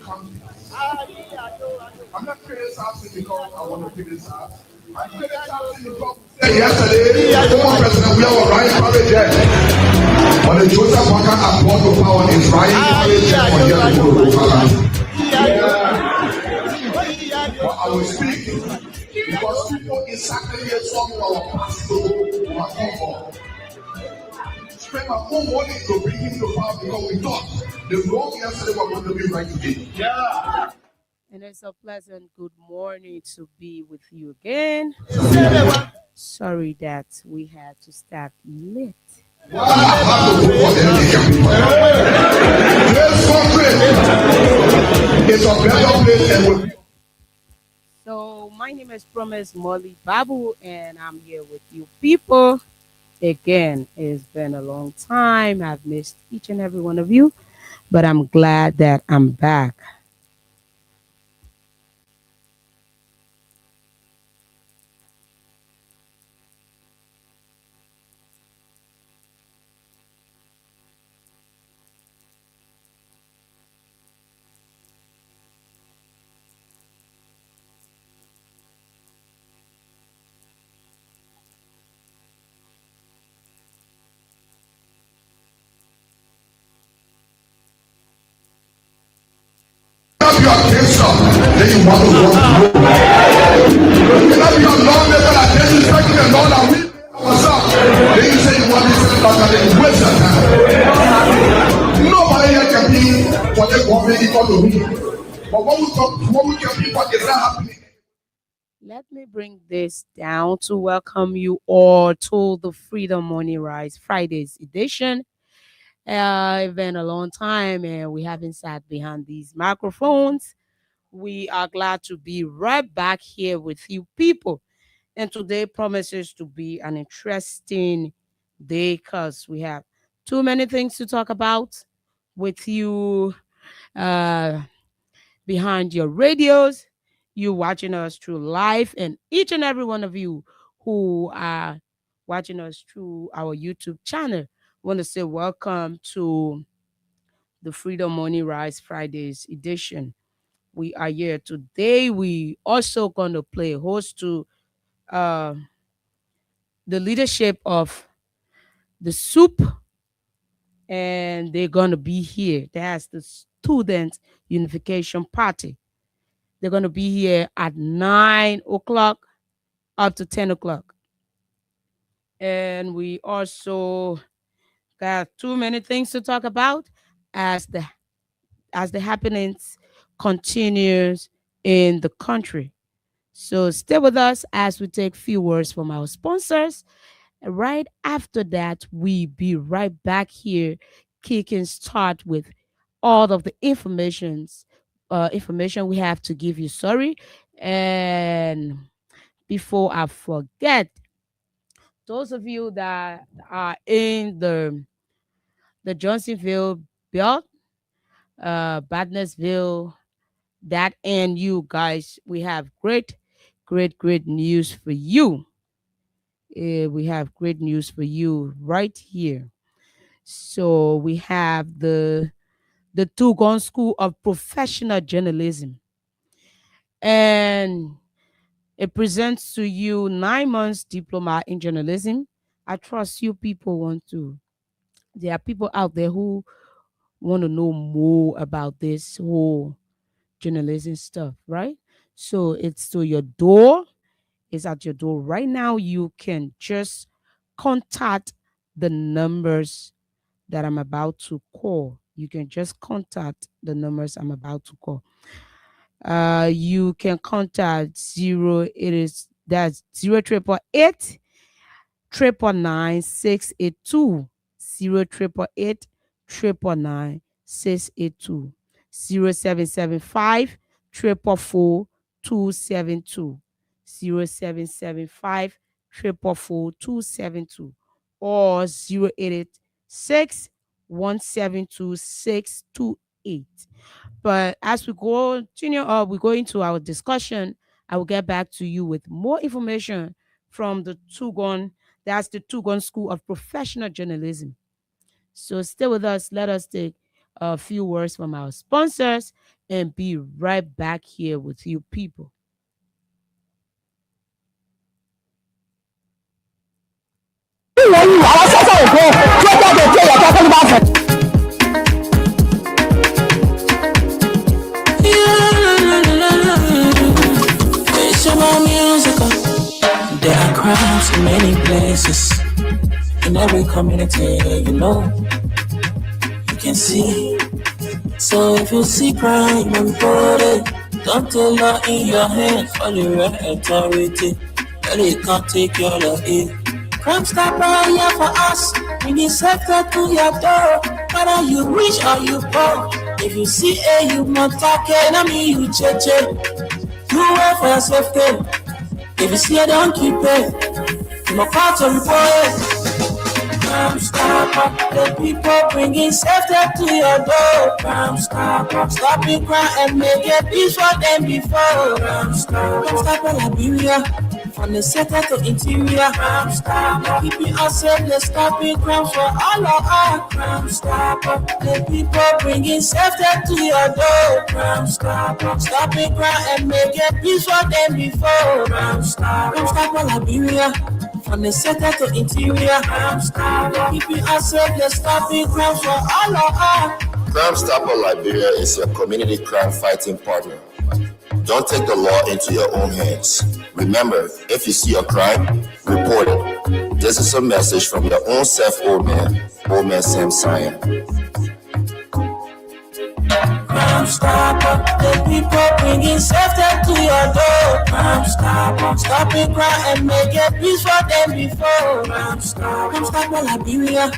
I'm not criticizing because I want to criticize. I'm criticizing because yesterday, former President William Ryan Parade jet on the Joseph Parker Award of Power is Ryan Parade jet for Jericho But I will speak because people exactly here talking about Pastor Makombo. Spend my whole morning to bring him to power because we thought the wrong yesterday was going to be right today. And it's a pleasant good morning to be with you again. Sorry that we had to start late. So my name is Promise Molly Babu and I'm here with you people. Again, it's been a long time. I've missed each and every one of you, but I'm glad that I'm back. Then you want to walk through. You cannot be a lawmaker and then you start to the law that we what's up. Then you say you want this back and then you waste your time. Nobody here can be what they want me equal to me. But what we can be, what is not happening? Let me bring this down to welcome you all to the Freedom Money Rise Fridays edition. It's been a long time and we haven't sat behind these microphones. We are glad to be right back here with you people. And today promises to be an interesting day because we have too many things to talk about with you uh, behind your radios, you watching us through live, and each and every one of you who are watching us through our YouTube channel. Want to say welcome to the Freedom Money Rise Fridays edition. We are here today. We also going to play host to uh, the leadership of the soup, and they're going to be here. That's the Student Unification Party. They're going to be here at 9 o'clock up to 10 o'clock. And we also got too many things to talk about as the happenings continues in the country. So stay with us as we take few words from our sponsors. Right after that, we be right back here, kicking start with all of the information we have to give you. Sorry, and before I forget, those of you that are in the Johnsonville belt, Badnesville, that and you guys, we have great news for you. We have great news for you right here. So we have the Tugon School of Professional Journalism, and it presents to you 9 months diploma in journalism. I trust you people want to. There are people out there who want to know more about this whole journalism stuff, right? So it's to your door. It's at your door right now. You can just contact the numbers that I'm about to call. You can just contact the numbers I'm about to call. You can contact zero. It is that's 0888 999 682 0888 999 682 0775 444 272 0775 444 272 or 0886 172 628. But as we continue we go into our discussion, I will get back to you with more information from the Tugon, that's the Tugon School of Professional Journalism. So stay with us. Let us take a few words from our sponsors, and be right back here with you people. There are crimes in many places, in every community, you can see. So if you see crime, report it. Don't take law in your hands for the right authority. Really can't take your law in. Crime stopper here for us. Bring the sector to your door. Whether you rich or you poor. If you see a you not talking, I mean you cheche. Do well for your safety. If you see a don't keep it. You must call to report it. Crime stopper, the people bringing safety to your door. Crime stopper, stopping crime and make it peace for them before. Crime stopper, Liberia, from the center to interior. Crime stopper, keeping us safe, the stopping crime for all of us. Crime stopper, the people bringing safety to your door. Crime stopper, stopping crime and make it peace for them before. Crime stopper, Liberia. From the center to interior, Crime Stopper, keeping us safe, the stopping crime for all of us. Crime Stopper Liberia is your community crime fighting partner. Don't take the law into your own hands. Remember, if you see a crime, report it. This is a message from your own self, Old Man Sam Sion. Crime Stopper, the people bringing safety to your door. Crime Stopper, stopping crime and make it peace for them before. Crime Stopper, Liberia,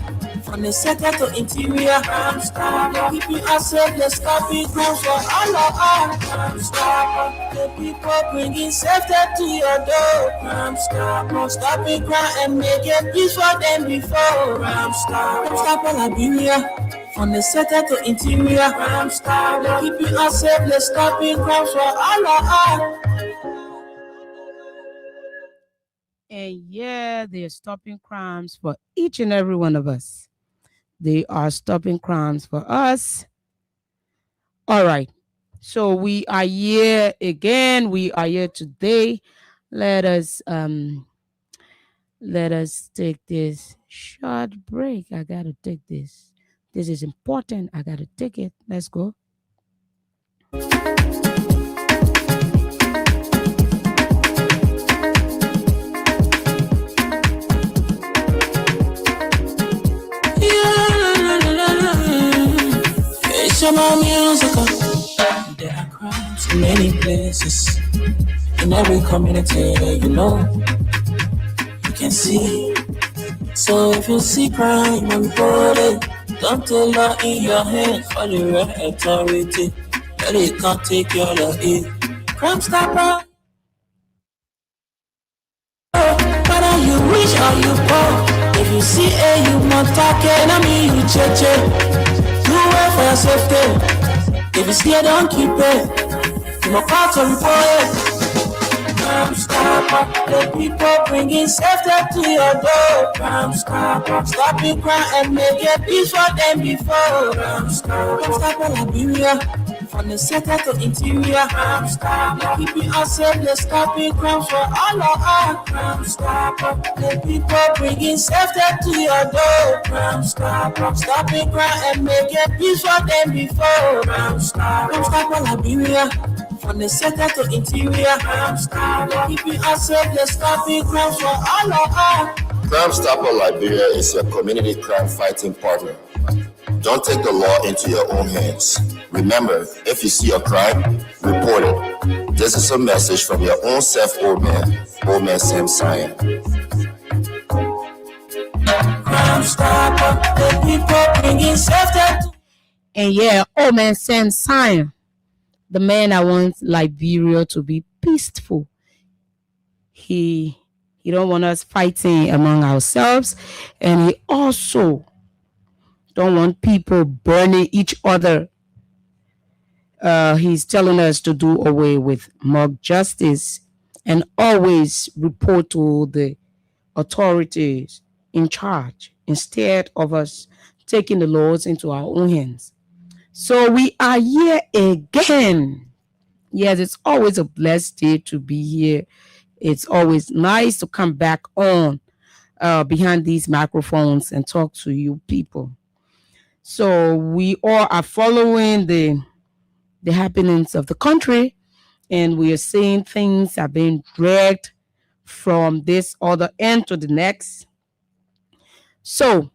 from the center to interior. Crime Stopper, keeping us safe, the stopping crime for all of us. Crime Stopper, the people bringing safety to your door. Crime Stopper, stopping crime and make it peace for them before. Crime Stopper, Liberia. From the center to interior, Crime Stopper, keeping us safe, the stopping crime for all of us. And yeah, they're stopping crimes for each and every one of us. They are stopping crimes for us. All right. So we are here again. We are here today. Let us take this short break. I gotta take this. This is important. I gotta take it. Let's go. Musical. There are crimes in many places, in every community, you can see. So if you see crime, report it. Don't take law in your hands for the right authority. Really can't take your law in. Crime Stopper. Whether you rich or you poor. If you see a you not talking, I mean you cheche. Do well for your safety. If you see a don't keep it. You must call to report it. Crime Stopper, the people bringing safety to your door. Crime Stopper, stopping crime and make it peace for them before. Crime Stopper, Liberia, from the center to interior. Crime Stopper, keeping us safe, the stopping crime for all of us. Crime Stopper, the people bringing safety to your door. Crime Stopper, stopping crime and make it peace for them before. Crime Stopper, Liberia. From the center to interior, Crime Stopper, keeping us safe, the stopping crime for all of us. Crime Stopper Liberia is your community crime fighting partner. Don't take the law into your own hands. Remember, if you see a crime, report it. This is a message from your own self, Old Man Sam Sion. Crime Stopper, the people bringing safety to. And yeah, Old Man Sam Sion, the man that wants Liberia to be peaceful. He don't want us fighting among ourselves, and he also don't want people burning each other. He's telling us to do away with mob justice and always report to the authorities in charge instead of us taking the laws into our own hands. So we are here again. Yes, it's always a blessed day to be here. It's always nice to come back on behind these microphones and talk to you people. So we all are following the happenings of the country, and we are seeing things are being dragged from this other end to the next. So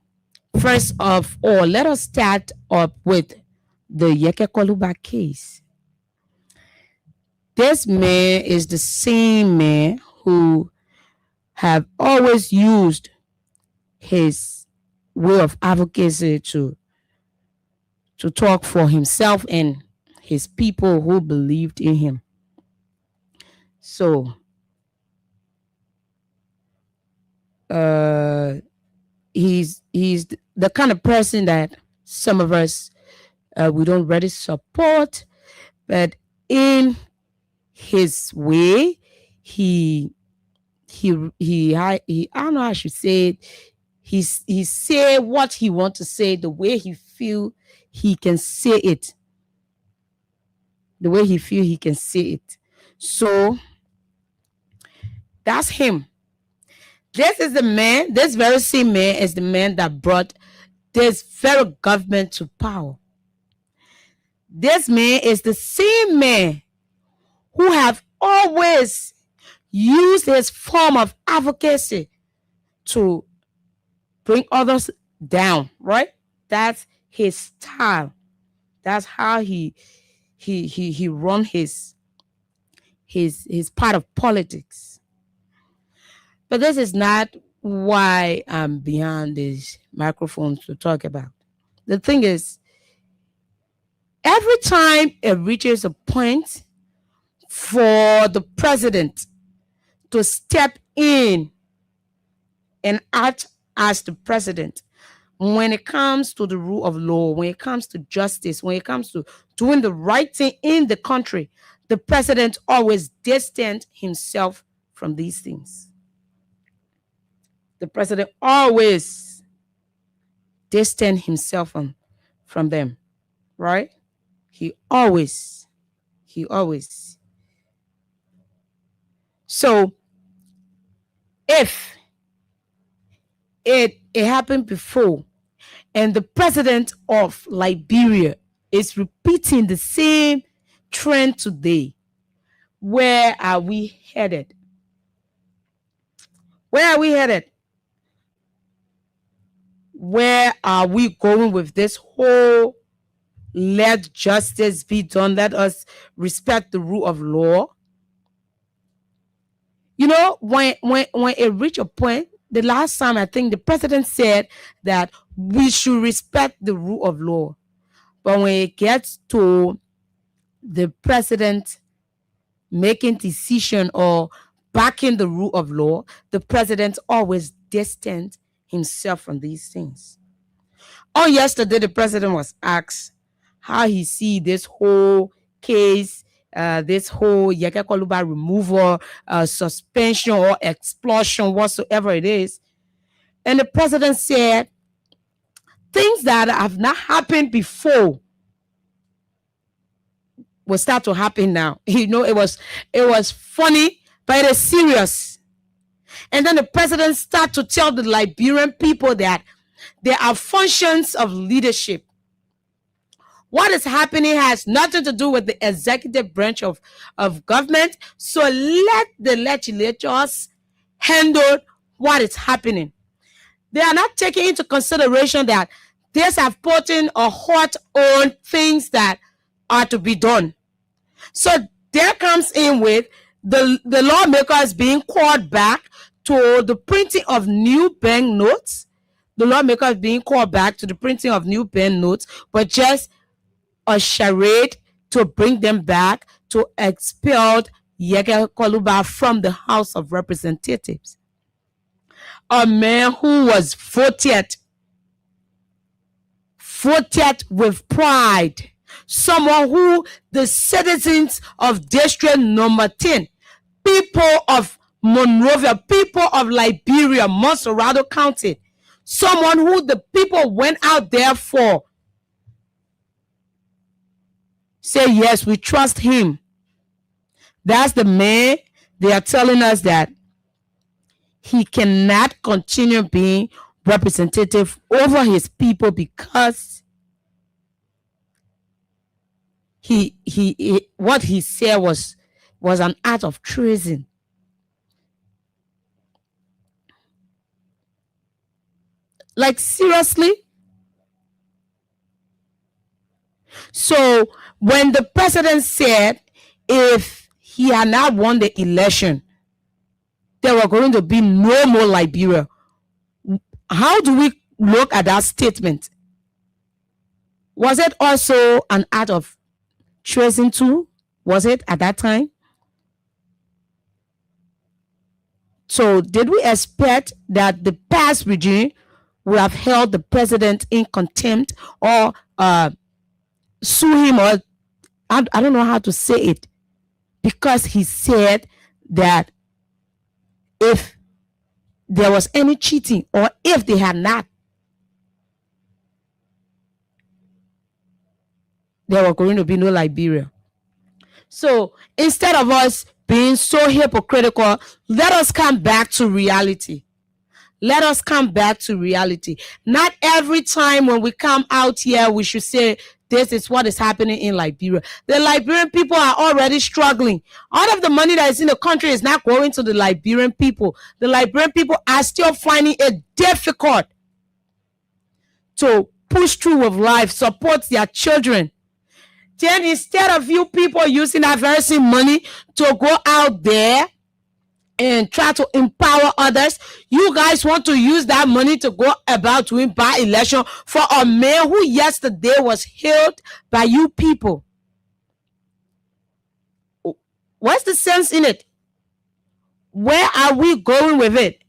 first of all, let us start up with the Yeke Koluba case. This man is the same man who have always used his way of advocacy to talk for himself and his people who believed in him. So he's the kind of person that some of us we don't really support, but in his way, he I don't know how I should say it. He say what he wants to say the way he feel he can say it. The way he feel he can say it. So that's him. This is the man, this very same man is the man that brought this very government to power. This man is the same man who have always used his form of advocacy to bring others down, right? That's his style. That's how he run his part of politics. But this is not why I'm behind these microphones to talk about. The thing is, every time it reaches a point for the president to step in and act as the president, when it comes to the rule of law, when it comes to justice, when it comes to doing the right thing in the country, the president always distanced himself from these things. The president always distanced himself from them, right? He always. So if it happened before, and the president of Liberia is repeating the same trend today, where are we headed? Where are we headed? Where are we going with this whole let justice be done, let us respect the rule of law? You know, when it reached a point, the last time I think the president said that we should respect the rule of law. But when it gets to the president making decision or backing the rule of law, the president always distanced himself from these things. On yesterday, the president was asked how he see this whole case, this whole Yeke Koluba removal, suspension or expulsion, whatsoever it is. And the president said, things that have not happened before will start to happen now. You know, it was funny, but it is serious. And then the president started to tell the Liberian people that there are functions of leadership. What is happening has nothing to do with the executive branch of government. So let the legislators handle what is happening. They are not taking into consideration that these have put in a halt on things that are to be done. So there comes in with the lawmakers being called back to the printing of new bank notes. The lawmakers being called back to the printing of new bank notes, but just a charade to bring them back to expel Yeke Koluba from the House of Representatives. A man who was voted with pride. Someone who the citizens of District Number 10, people of Monrovia, people of Liberia, Monserrado County, someone who the people went out there for say, yes, we trust him. That's the man. They are telling us that he cannot continue being representative over his people because he what he said was an act of treason. Like, seriously? So when the president said if he had not won the election, there were going to be no more Liberia, how do we look at that statement? Was it also an act of treason too? Was it at that time? So did we expect that the past regime would have held the president in contempt or sue him, or I don't know how to say it, because he said that if there was any cheating or if they had not, there were going to be no Liberia. So instead of us being so hypocritical, let us come back to reality. Let us come back to reality. Not every time when we come out here, we should say, this is what is happening in Liberia. The Liberian people are already struggling. All of the money that is in the country is not going to the Liberian people. The Liberian people are still finding it difficult to push through with life, support their children. Then instead of you people using that very same money to go out there and try to empower others, you guys want to use that money to go about to win by election for a man who yesterday was hailed by you people. What's the sense in it? Where are we going with it?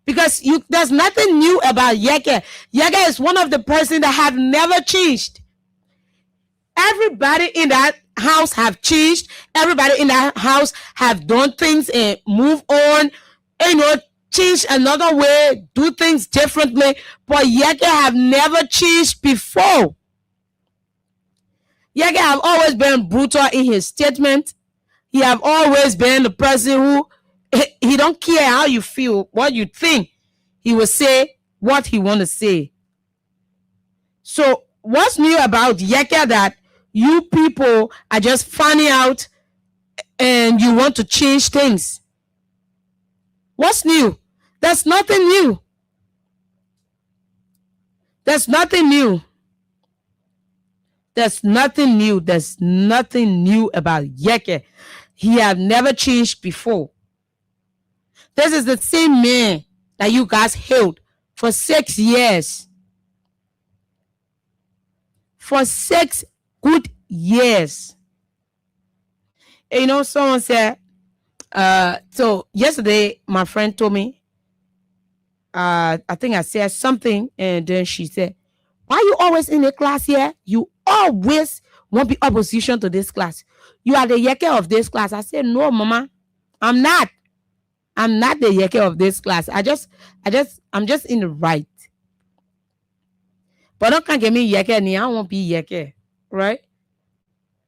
Because there's nothing new about Yeke. Yeke is one of the persons that have never changed. Everybody in that house have changed. Everybody in that house have done things and move on, change another way, do things differently. But Yeke have never changed before. Yeke have always been brutal in his statement. He have always been the person who he don't care how you feel, what you think. He will say what he want to say. So what's new about Yeke that you people are just finding out and you want to change things? What's new? There's nothing new. There's nothing new. There's nothing new. There's nothing new about Yeke. He have never changed before. This is the same man that you guys held for 6 years. For 6 good years. And someone said, so yesterday my friend told me, I think I said something, and then she said, why you always in the class here? You always want to be opposition to this class. You are the Yeke of this class. I said, no, mama, I'm not. I'm not the Yeke of this class. I'm just in the right. But don't can't get me Yeke, and I won't be Yeke. Right?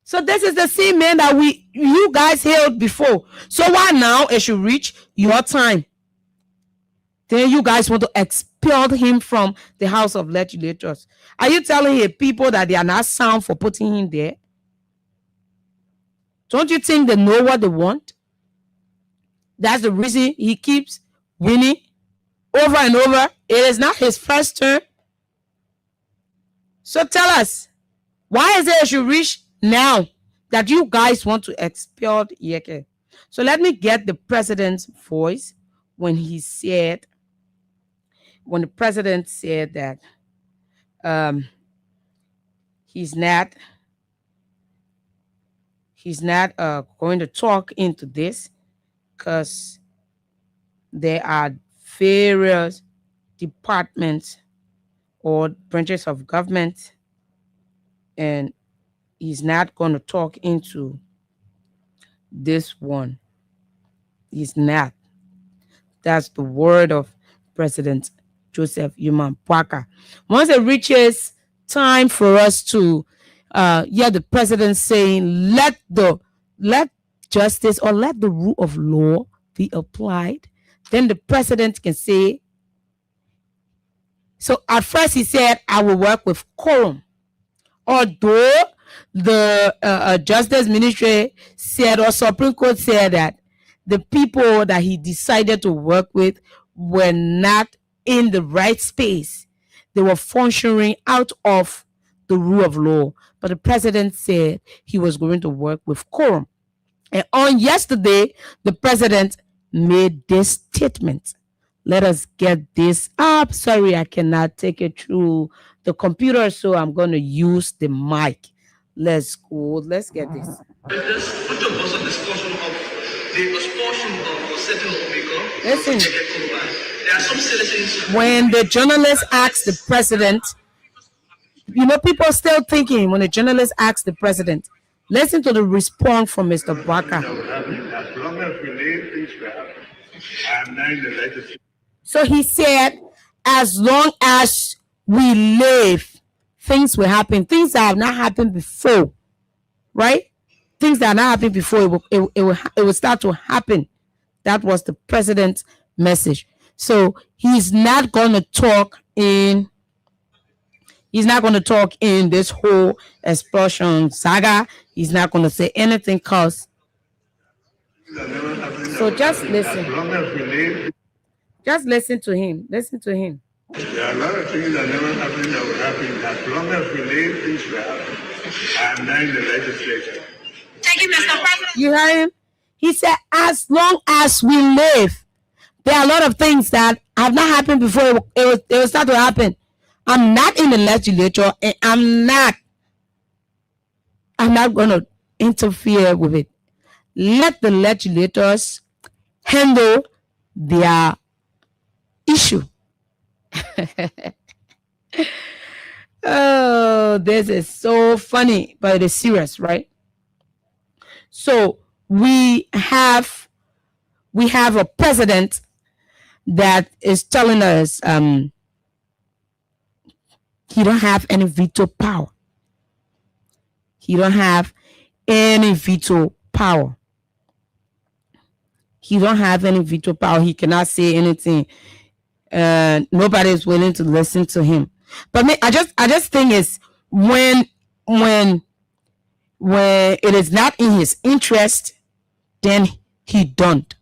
So this is the same man that you guys held before. So why now it should reach your time? Then you guys want to expel him from the House of Legislators. Are you telling your people that they are not sound for putting him there? Don't you think they know what they want? That's the reason he keeps winning over and over. It is not his first term. So tell us, why is it you reach now that you guys want to expel Yeke? So let me get the president's voice when the president said that he's not going to talk into this because there are various departments or branches of government, and he's not going to talk into this one. He's not. That's the word of President Joseph Yuma Boakai. Once it reaches time for us to the president saying let justice or let the rule of law be applied. Then the president can say, so at first he said, I will work with quorum. Although the Justice Ministry said, or Supreme Court said, that the people that he decided to work with were not in the right space. They were functioning out of the rule of law. But the president said he was going to work with quorum. And on yesterday, the president made this statement. Let us get this up. Sorry, I cannot take it through the computer, so I'm going to use the mic. Let's go. Let's get this. There's much of us a discussion of the expulsion of a certain lawmaker. Listen. There are some citizens. When the journalist asked the president, people are still thinking when the journalist asked the president, listen to the response from Mr. Baka. As long as we live, things will happen. I'm now in the legislature. So he said, as long as we live, things will happen. Things that have not happened before, right? Things that have not happened before, it will start to happen. That was the president's message. So he's not going to talk in this whole expulsion saga. He's not going to say anything cause. So just listen. As long as we live, just listen to him. Listen to him. there are a lot of things that never happened that will happen. As long as we live, things will happen. I'm now in the legislature. Thank you, Mr. President. You heard him? He said, as long as we live, there are a lot of things that have not happened before. It will start to happen. I'm not in the legislature, and I'm not going to interfere with it. Let the legislators handle their issue. Oh, this is so funny, but it is serious, right? So we have a president that is telling us he don't have any veto power. He don't have any veto power. He don't have any veto power. He cannot say anything. Nobody is willing to listen to him. But I just think it's when it is not in his interest, then he don't.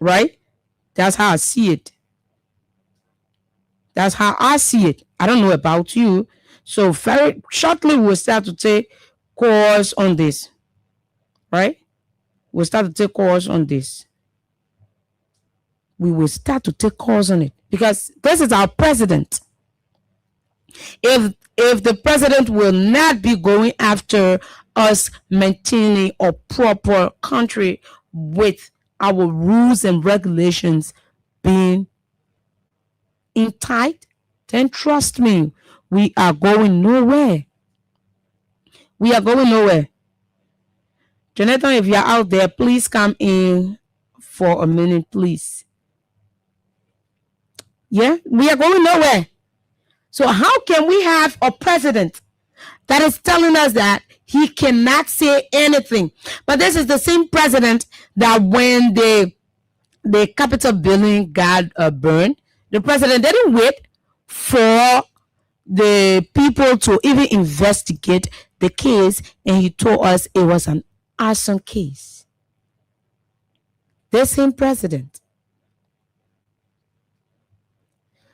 Right? That's how I see it. That's how I see it. I don't know about you. So very shortly we'll start to take course on this. Right? We'll start to take course on this. We will start to take course on it because this is our president. If the president will not be going after us maintaining a proper country with our rules and regulations being intact, then trust me, we are going nowhere. We are going nowhere. Jonathan, if you're out there, please come in for a minute, please. Yeah, we are going nowhere. So how can we have a president that is telling us that he cannot say anything? But this is the same president that when the Capitol building got burned, the president didn't wait for the people to even investigate the case, and he told us it was an arson case. The same president.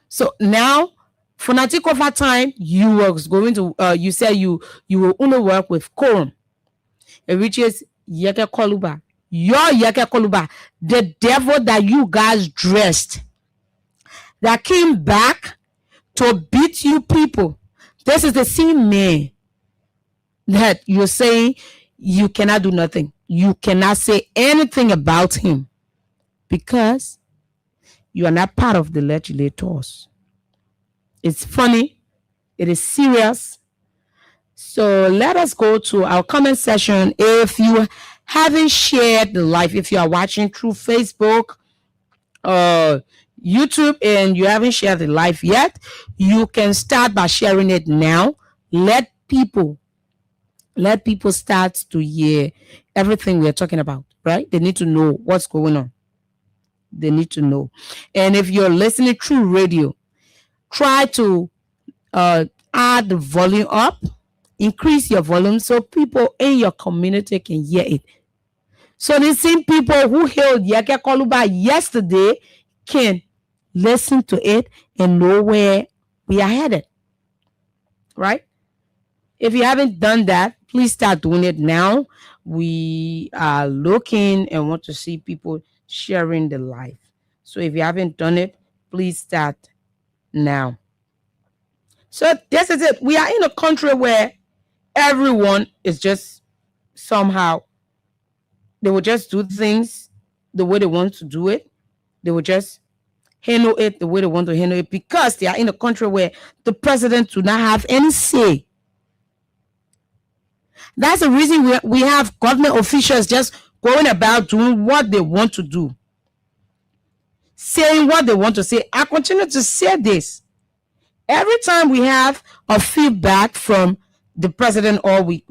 So now, for Natikofa time, you was going to you said you will only work with quorum, which is Yeke Koluba. Your Yeke Koluba, the devil that you guys dressed, that came back to beat you people. This is the same man that you're saying you cannot do nothing. You cannot say anything about him because you are not part of the legislators. It's funny. It is serious. So let us go to our comment section. If you haven't shared the live, if you are watching through Facebook or YouTube and you haven't shared the live yet, you can start by sharing it now. Let people start to hear everything we're talking about, right? They need to know what's going on. They need to know. And if you're listening through radio, try to add the volume up, increase your volume so people in your community can hear it. So the same people who hailed Yeke Koluba yesterday can listen to it and know where we are headed, right? If you haven't done that, please start doing it now. We are looking and want to see people sharing the life. So if you haven't done it, please start now. So this is it. We are in a country where everyone is just somehow, they will just do things the way they want to do it. They will just handle it the way they want to handle it because they are in a country where the president do not have any say. That's the reason we have government officials just going about doing what they want to do, saying what they want to say. I continue to say this. Every time we have a feedback from the president or we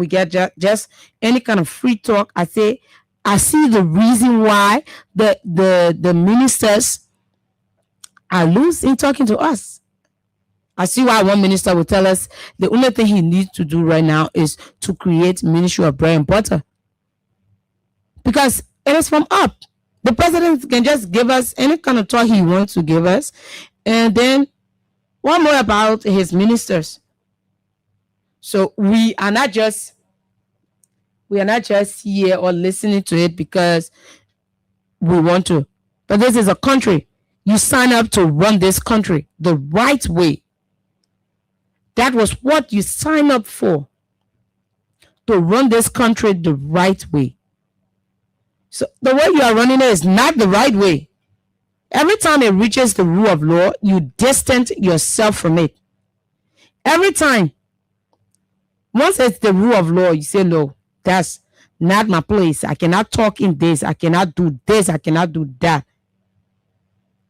get just any kind of free talk, I say, I see the reason why the ministers are loose in talking to us. I see why one minister will tell us the only thing he needs to do right now is to create Ministry of Bread and Butter. Because it is from up. The president can just give us any kind of talk he wants to give us. And then one more about his ministers. So we are not just here or listening to it because we want to. But this is a country. You sign up to run this country the right way. That was what you signed up for, to run this country the right way. So the way you are running it is not the right way. Every time it reaches the rule of law, you distance yourself from it. Every time. Once it's the rule of law, you say, no, that's not my place. I cannot talk in this. I cannot do this. I cannot do that.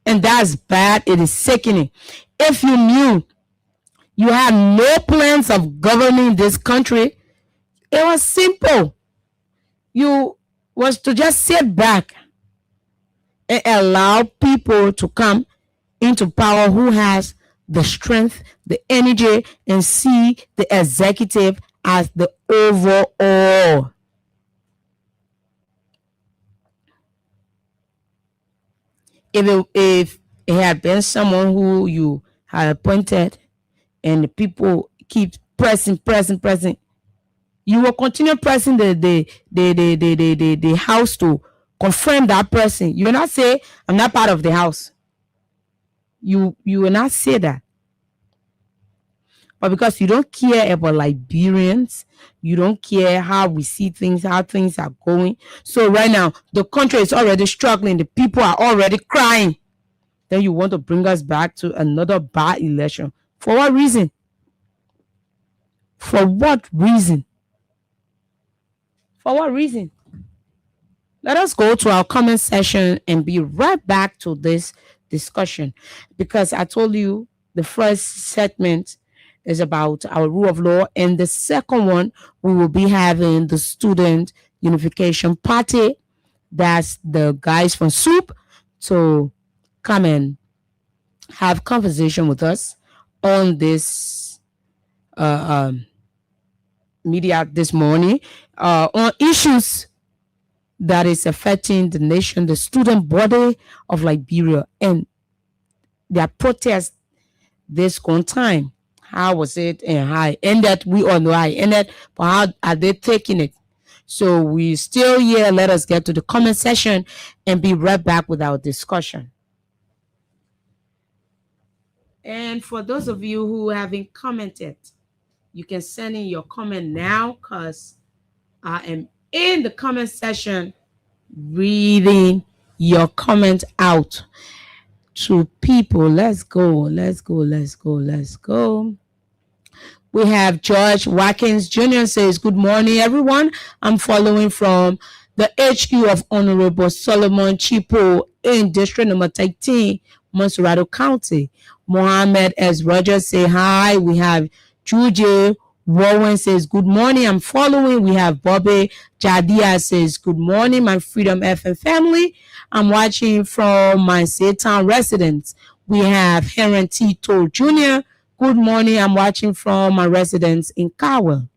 And that's bad. It is sickening. If you knew you had no plans of governing this country, it was simple. You was to just sit back and allow people to come into power who has the strength, the energy, and see the executive as the overall. If it had been someone who you had appointed and the people keep pressing, you will continue pressing the house to confirm that person. You will not say, I'm not part of the house. You will not say that. But because you don't care about Liberians, you don't care how we see things, how things are going. So right now, the country is already struggling. The people are already crying. Then you want to bring us back to another bad election. For what reason? For what reason? For what reason? Let us go to our comment section and be right back to this discussion. Because I told you the first segment is about our rule of law. And the second one, we will be having the Student Unification Party. That's the guys from SUP to come and have conversation with us on this media this morning on issues that is affecting the nation, the student body of Liberia, and their protest this one time. How was it and how it ended? We all know how it ended, but how are they taking it? So we still here. Let us get to the comment section and be right back with our discussion. And for those of you who haven't commented, you can send in your comment now because I am in the comment section reading your comment out to people. Let's go. We have George Watkins Jr. says, good morning, everyone. I'm following from the HQ of Honorable Solomon Chipo in District Number 13, Monserrado County. Mohammed S. Rogers say hi. We have Juje Warren says, good morning, I'm following. We have Bobby Jadia says, good morning, my Freedom FM family. I'm watching from my Satan residence. We have Heron Tito Jr. Good morning, I'm watching from my residence in Cowell.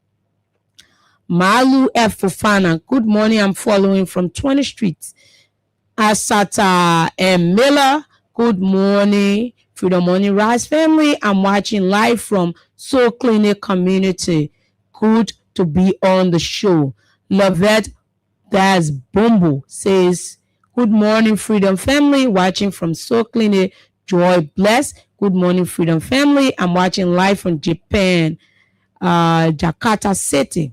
Malu F. Fofana, good morning, I'm following from 20th Street. Asata M. Miller, good morning, Freedom Morning Rise family. I'm watching live from Soul Clinic Community. Good to be on the show. Lovette Das Bumbo says, good morning, Freedom family. Watching from Soul Clinic. Joy Bless, good morning, Freedom family. I'm watching live from Japan, Jakarta City.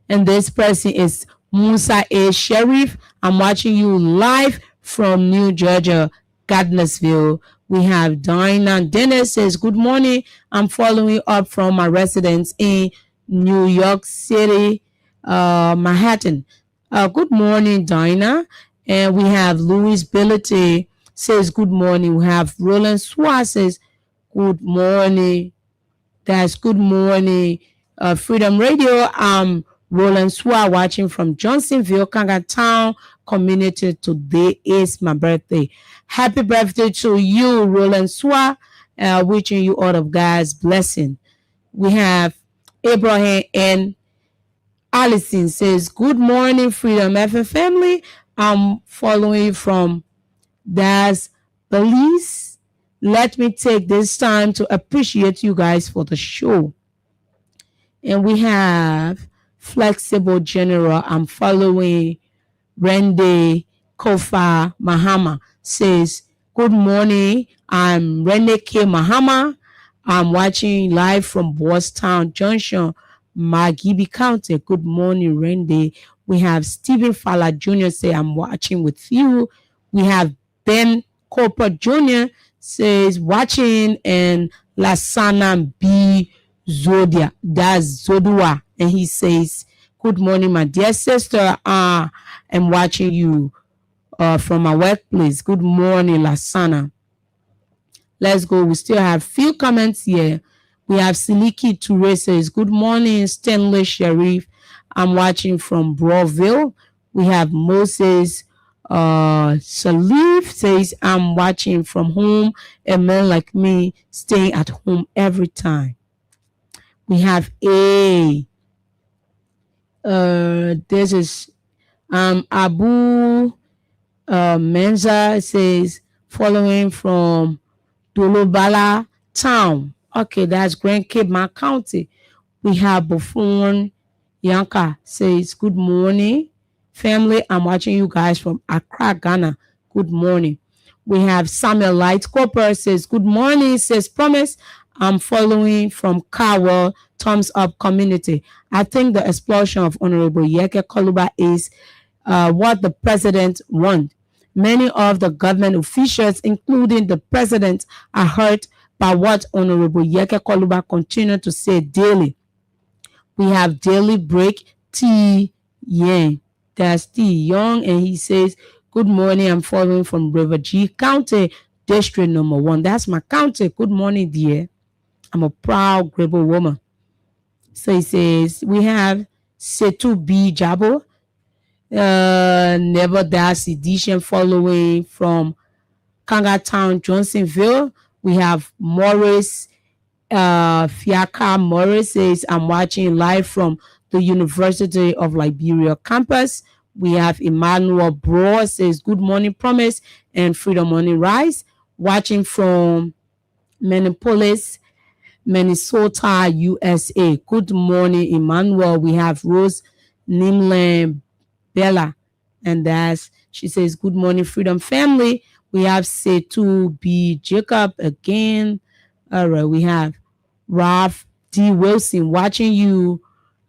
And this person is Musa A. Sheriff. I'm watching you live from New Georgia, Gardnersville. We have Dinah Dennis says, good morning. I'm following up from my residence in New York City, Manhattan. Good morning, Dinah. And we have Louis Billity says, good morning. We have Roland Swa says, good morning. That's good morning, Freedom Radio. Roland Swa watching from Johnsonville, Kangattown community. Today is my birthday. Happy birthday to you, Roland Swa. Wishing you all of God's blessing. We have Abraham and Allison says, good morning, Freedom FM family. I'm following from Das Belize. Let me take this time to appreciate you guys for the show. And we have Flexible General. I'm following Rende Kofa Mahama says, good morning. I'm Rende K. Mahama. I'm watching live from Boston Junction, Magibi County. Good morning, Rende. We have Stephen Fowler Jr. say, I'm watching with you. We have Ben Cooper Jr. says, watching, and Lasana B. Zodia, that's Zodua. And he says, good morning, my dear sister. I'm watching you from my workplace. Good morning, Lasana. Let's go. We still have few comments here. We have Siliki Toure says, good morning, Stanley Sharif. I'm watching from Broadville. We have Moses Salif says, I'm watching from home. A man like me staying at home every time. We have this is Abu Menza says, following from Dolobala Town. Okay, that's Grand Cape Mount County. We have Buffon Yanka says, good morning, family. I'm watching you guys from Accra, Ghana. Good morning. We have Samuel Light Cooper says, good morning, says Promise. I'm following from Kawa, Thumbs Up Community. I think the explosion of Honorable Yeke Koluba is what the president wants. Many of the government officials, including the president, are hurt by what Honorable Yeke Koluba continue to say daily. We have Daily Break T. Yang. That's T. Young, and he says, good morning. I'm following from River G County, District Number 1. That's my county. Good morning, dear. I'm a proud Grebo woman. So he says, we have Setu B. Jabo, Never Das Edition, following from Kangattown, Johnsonville. We have Morris, Fiaka Morris says, I'm watching live from the University of Liberia campus. We have Emmanuel Bro says, good morning, Promise and Freedom Morning Rise. Watching from Minneapolis, Minnesota, USA. Good morning, Emmanuel. We have Rose Nimland Bella, and that's, she says, good morning, Freedom family. We have Setu B. Jacob again. All right, we have Ralph D. Wilson watching you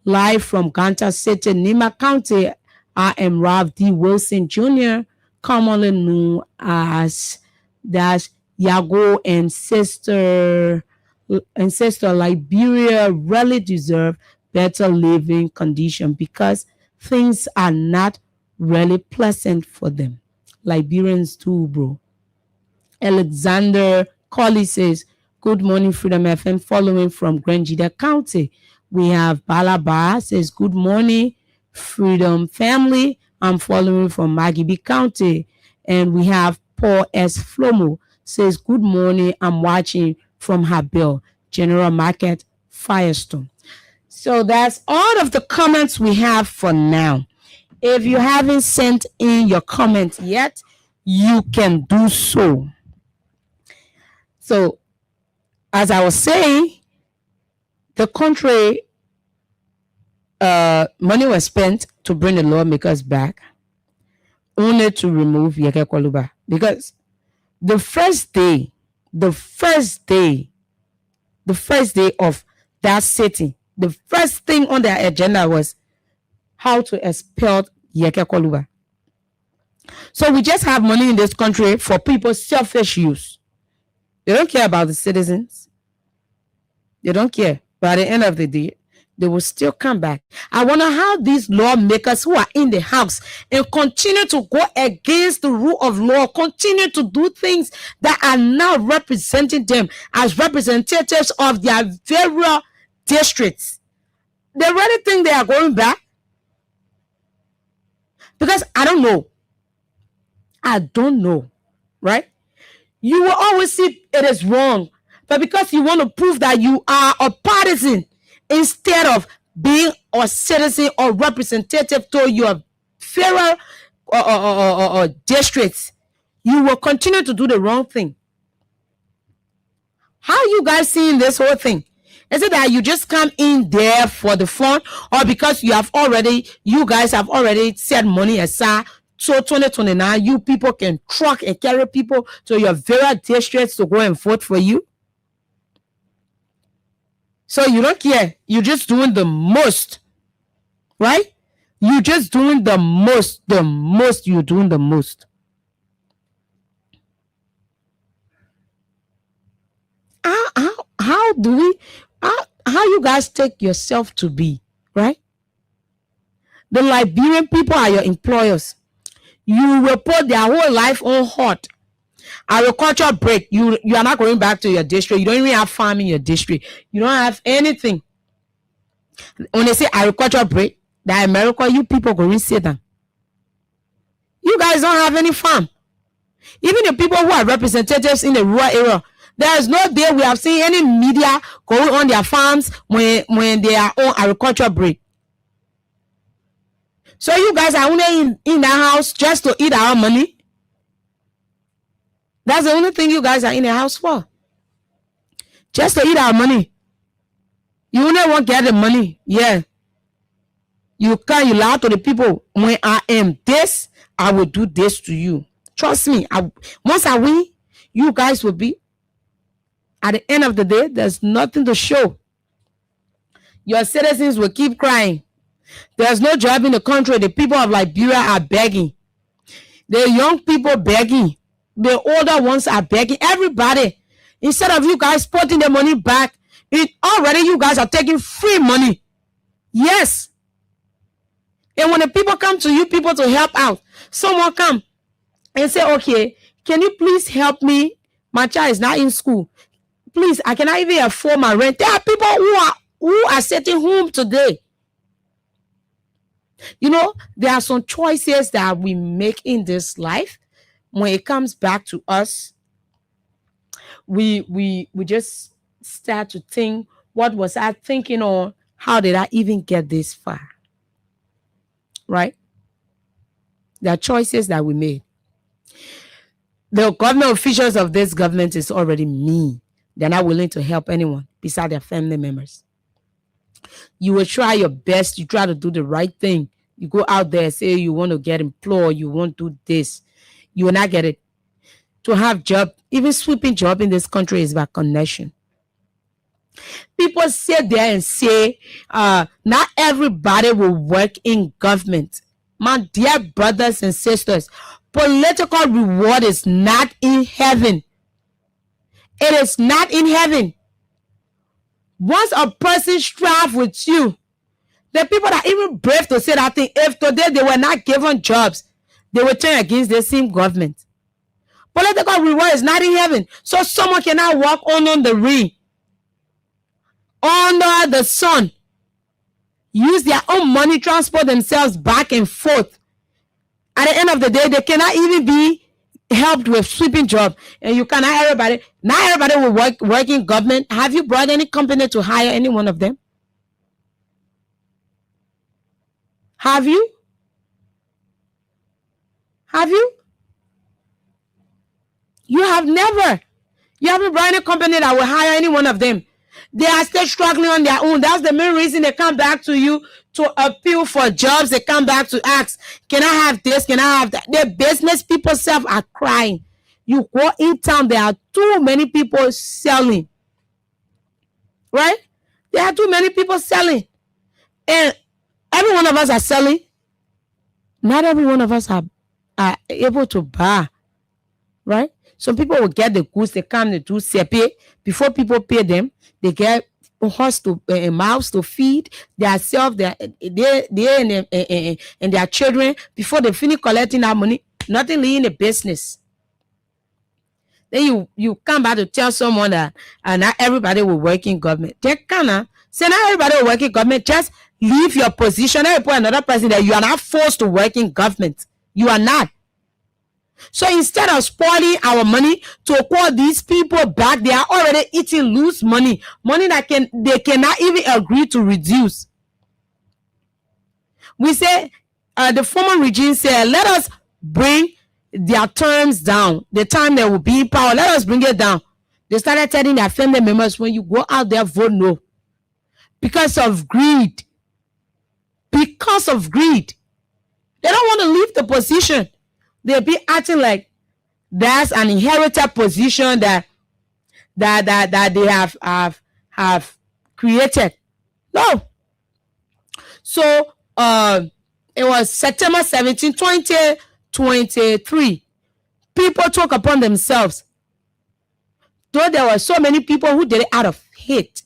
live from Ganta City, Nima County. I am Ralph D. Wilson Jr., commonly known as that's Yago and sister Liberia really deserve better living condition because things are not really pleasant for them. Liberians too, bro. Alexander Colley says, Good morning, Freedom FM. Following from Grangida County, we have Balaba says, good morning, Freedom family. I'm following from Magibi County. And we have Paul S. Flomo says, good morning. I'm watching from Habel, General Market, Firestone. So that's all of the comments we have for now. If you haven't sent in your comments yet, you can do so. So, as I was saying, the country money was spent to bring the lawmakers back, only to remove Yeke Kwaluba. Because the first day of that sitting, the first thing on their agenda was how to expel Yeke Kwaluba. So we just have money in this country for people's selfish use. They don't care about the citizens. They don't care. But at the end of the day, they will still come back. I wonder how these lawmakers who are in the house and continue to go against the rule of law, continue to do things that are now representing them as representatives of their various districts. They really think they are going back? Because I don't know, right? You will always see it is wrong, but because you want to prove that you are a partisan instead of being a citizen or representative to your federal or districts, you will continue to do the wrong thing. How you guys seeing this whole thing? Is it that you just come in there for the fun, or because you guys have already set money aside? So 2029, you people can truck and carry people to your various districts to go and vote for you. So you don't care. You're just doing the most, right? You're just doing the most. You're doing the most. How you guys take yourself to be, right? The Liberian people are your employers. You will put their whole life on hold. Agriculture break. You are not going back to your district. You don't even have farm in your district. You don't have anything. When they say agriculture break, that America, you people go and sit down. You guys don't have any farm. Even the people who are representatives in the rural area, there is no day we have seen any media going on their farms when they are on agriculture break. So you guys are only in the house just to eat our money? That's the only thing you guys are in the house for. Just to eat our money. You only want to get the money. Yeah. You lie to the people. When I am this, I will do this to you. Trust me. Once I win, you guys will be. At the end of the day, there's nothing to show. Your citizens will keep crying. There's no job in the country. The people of Liberia are begging. The young people begging. The older ones are begging. Everybody. Instead of you guys putting the money back, already you guys are taking free money. Yes. And when the people come to you people to help out, someone come and say, okay, can you please help me? My child is not in school. Please, I cannot even afford my rent. There are people who are sitting home today. You know, there are some choices that we make in this life. When it comes back to us, we just start to think, what was I thinking, or how did I even get this far? Right? There are choices that we made. The government officials of this government is already mean. They're not willing to help anyone besides their family members. You will try your best. You try to do the right thing. You go out there and say you want to get employed. You want to do this. You will not get it. To have job, even sweeping job in this country is about connection. People sit there and say, not everybody will work in government. My dear brothers and sisters, political reward is not in heaven. It is not in heaven. Once a person strive with you, the people that even brave to say that thing, if today they were not given jobs, they will turn against the same government. Political reward is not in heaven. So someone cannot walk under the ring, under the sun, use their own money, transport themselves back and forth. At the end of the day, they cannot even be helped with sweeping job. And you cannot everybody. Not everybody will work in government. Have you brought any company to hire any one of them? Have you? Have you? You have never. You haven't brought any company that will hire any one of them. They are still struggling on their own. That's the main reason they come back to you to appeal for jobs. They come back to ask, can I have this? Can I have that? The business people self are crying. You go in town, there are too many people selling. Right? There are too many people selling. And every one of us are selling. Not every one of us are able to buy. Right? Some people will get the goods, they come, they do CP. Before people pay them, they get horse to mouths to feed themselves, they and their children. Before they finish collecting that money, nothing leaving the business. Then you come back to tell someone that not everybody will work in government. They cannot say not everybody will work in government. Just leave your position and put another person that you are not forced to work in government. You are not. So instead of spoiling our money to call these people back, they are already eating loose money that they cannot even agree to reduce. We say the former regime said, let us bring their terms down. The time they will be in power, let us bring it down. They started telling their family members, when you go out there, vote no. Because of greed. Because of greed. They don't want to leave the position. They'll be acting like that's an inherited position that they have created. No. So it was September 17, 2023. People took upon themselves. Though there were so many people who did it out of hate.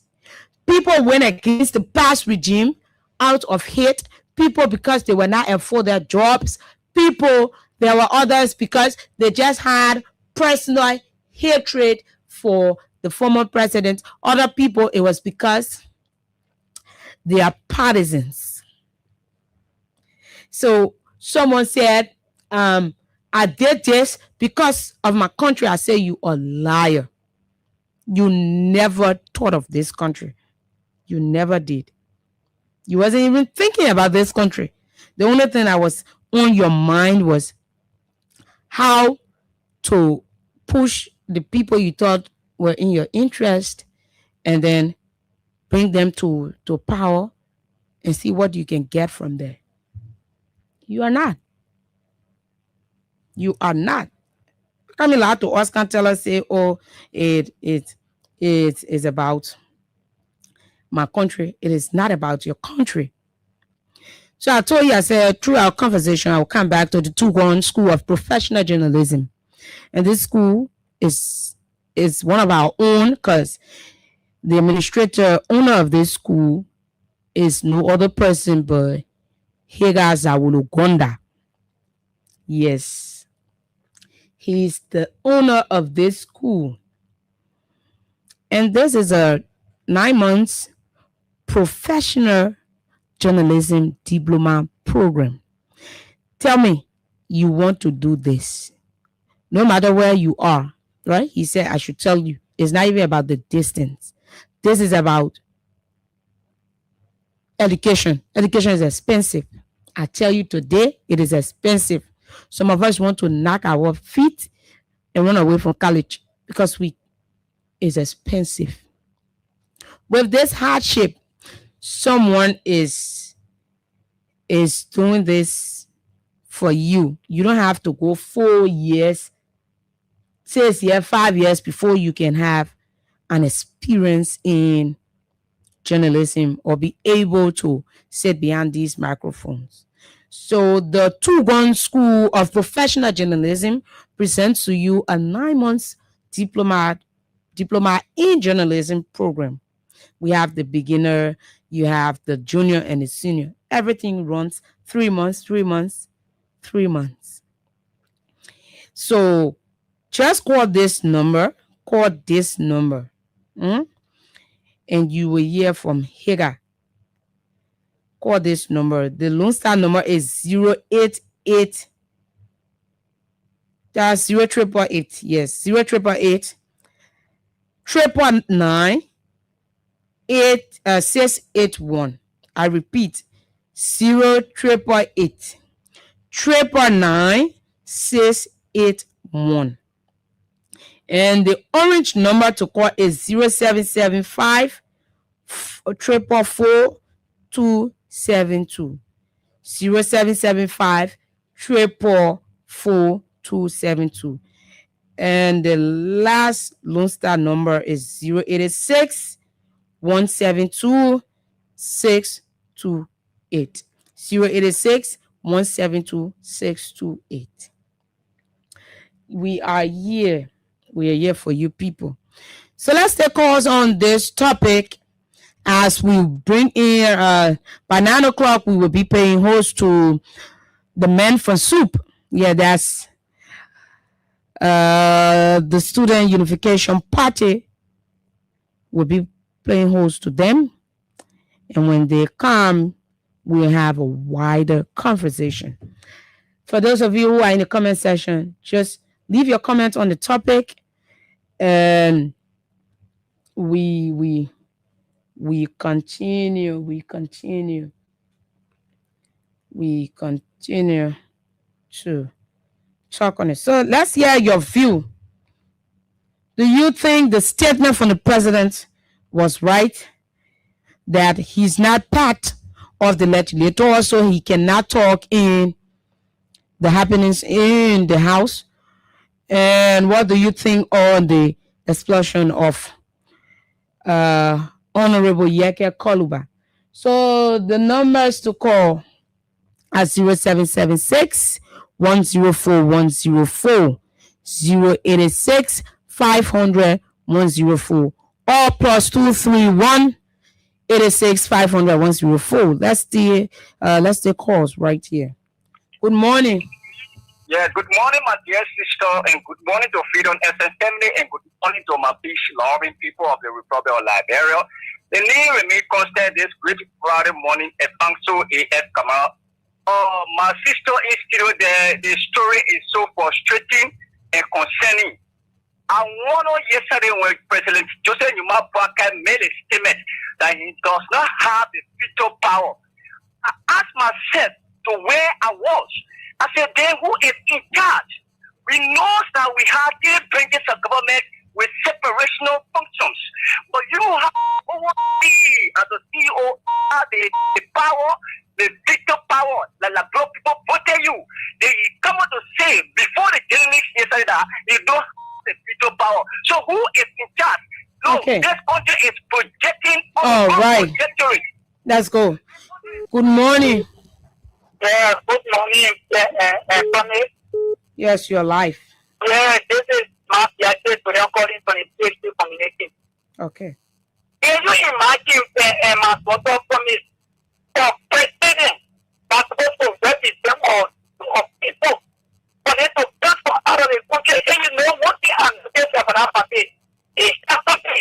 People went against the past regime out of hate. People because they were not afford their jobs. People, there were others because they just had personal hatred for the former president. Other people, it was because they are partisans. So someone said, I did this because of my country. I say, you are a liar. You never thought of this country. You never did. You wasn't even thinking about this country. The only thing that was on your mind was how to push the people you thought were in your interest and then bring them to power and see what you can get from there. You are not. You are not. Coming out to us can tell us, say, oh, it is about my country. It is not about your country. So I told you, I said, through our conversation, I will come back to the Tugon School of Professional Journalism. And this school is one of our own because the administrator, owner of this school is no other person but Hega Zawulugonda. Yes. He's the owner of this school. And this is a 9 months professional journalism diploma program. Tell me you want to do this. No matter where you are, right? He said, I should tell you, it's not even about the distance. This is about education. Education is expensive. I tell you today, it is expensive. Some of us want to knock our feet and run away from college because it's expensive. With this hardship, someone is doing this for you. You don't have to go 4 years, 6 years, 5 years before you can have an experience in journalism or be able to sit behind these microphones. So the Tugon School of Professional Journalism presents to you a 9 months diploma in journalism program. We have the beginner, you have the junior and the senior. Everything runs 3 months, 3 months, 3 months. So Just call this number. Call this number. And you will hear from Hagar. Call this number. The Lone Star number is 088. That's 0888. Yes, 0888 999 681. I repeat, 0888 999 681. And the orange number to call is 0775 444 272. 0775 444 272. And the last Lone Star number is 086 172 628. 086 172 628. We are here. We are here for you people. So let's take calls on this topic as we bring in by 9 o'clock we will be paying host to the Men for Soup. Yeah, that's the Student Unification Party will be playing host to them. And when they come, we'll have a wider conversation. For those of you who are in the comment section, just leave your comments on the topic, and we continue to talk on it. So let's hear your view. Do you think the statement from the president was right, that he's not part of the legislature, so he cannot talk in the happenings in the House? And what do you think on the explosion of Honorable Yeke Koluba? So the numbers to call are 0776 104 104, 086 500 104, or plus 231 86 500 104. That's the calls right here. Good morning. Yeah, good morning, my dear sister, and good morning to Freedom FM family, and good morning to my peace-loving people of the Republic of Liberia. The name remains constant this great Friday morning at Angso AF Kamal. My sister in studio there, the story is so frustrating and concerning. I wonder yesterday when President Joseph Numa Boakai made a statement that he does not have the veto power. I asked myself to where I was. I said, then who is in charge? We know that we have 3 branches of government with separational functions. But you have as a CEO, the power, the veto power, that the black people voted you. They come out to say before the journalists say that you don't have the veto power. So who is in charge? No, Okay. this country is projecting All right. trajectory. Let's go. Good morning. Yeah, good morning, Tony. Yes, your life. Yeah, this is Mark Yate calling from the PhD community. Okay. Can you imagine my photo promise for president that's supposed to represent of people for them to come from out of the country? And you know what the answer of an party is that something is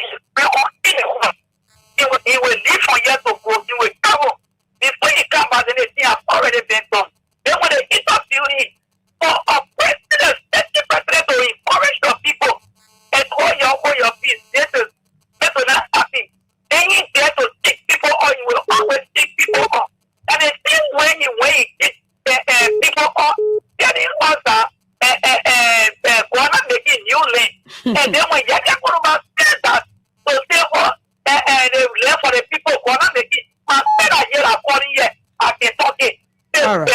he will leave from here to go, he will travel. Before he come back, anything has already been done. Then when they interview him for a president, the president to encourage the people and hold your peace. This will not happen. Then he there to take people on, he will always take people on. And the same when he takes people on, telling us that Ghana making new lane. And then when Yaka Kuruba said that, to say, they left for the people, Ghana making. All right.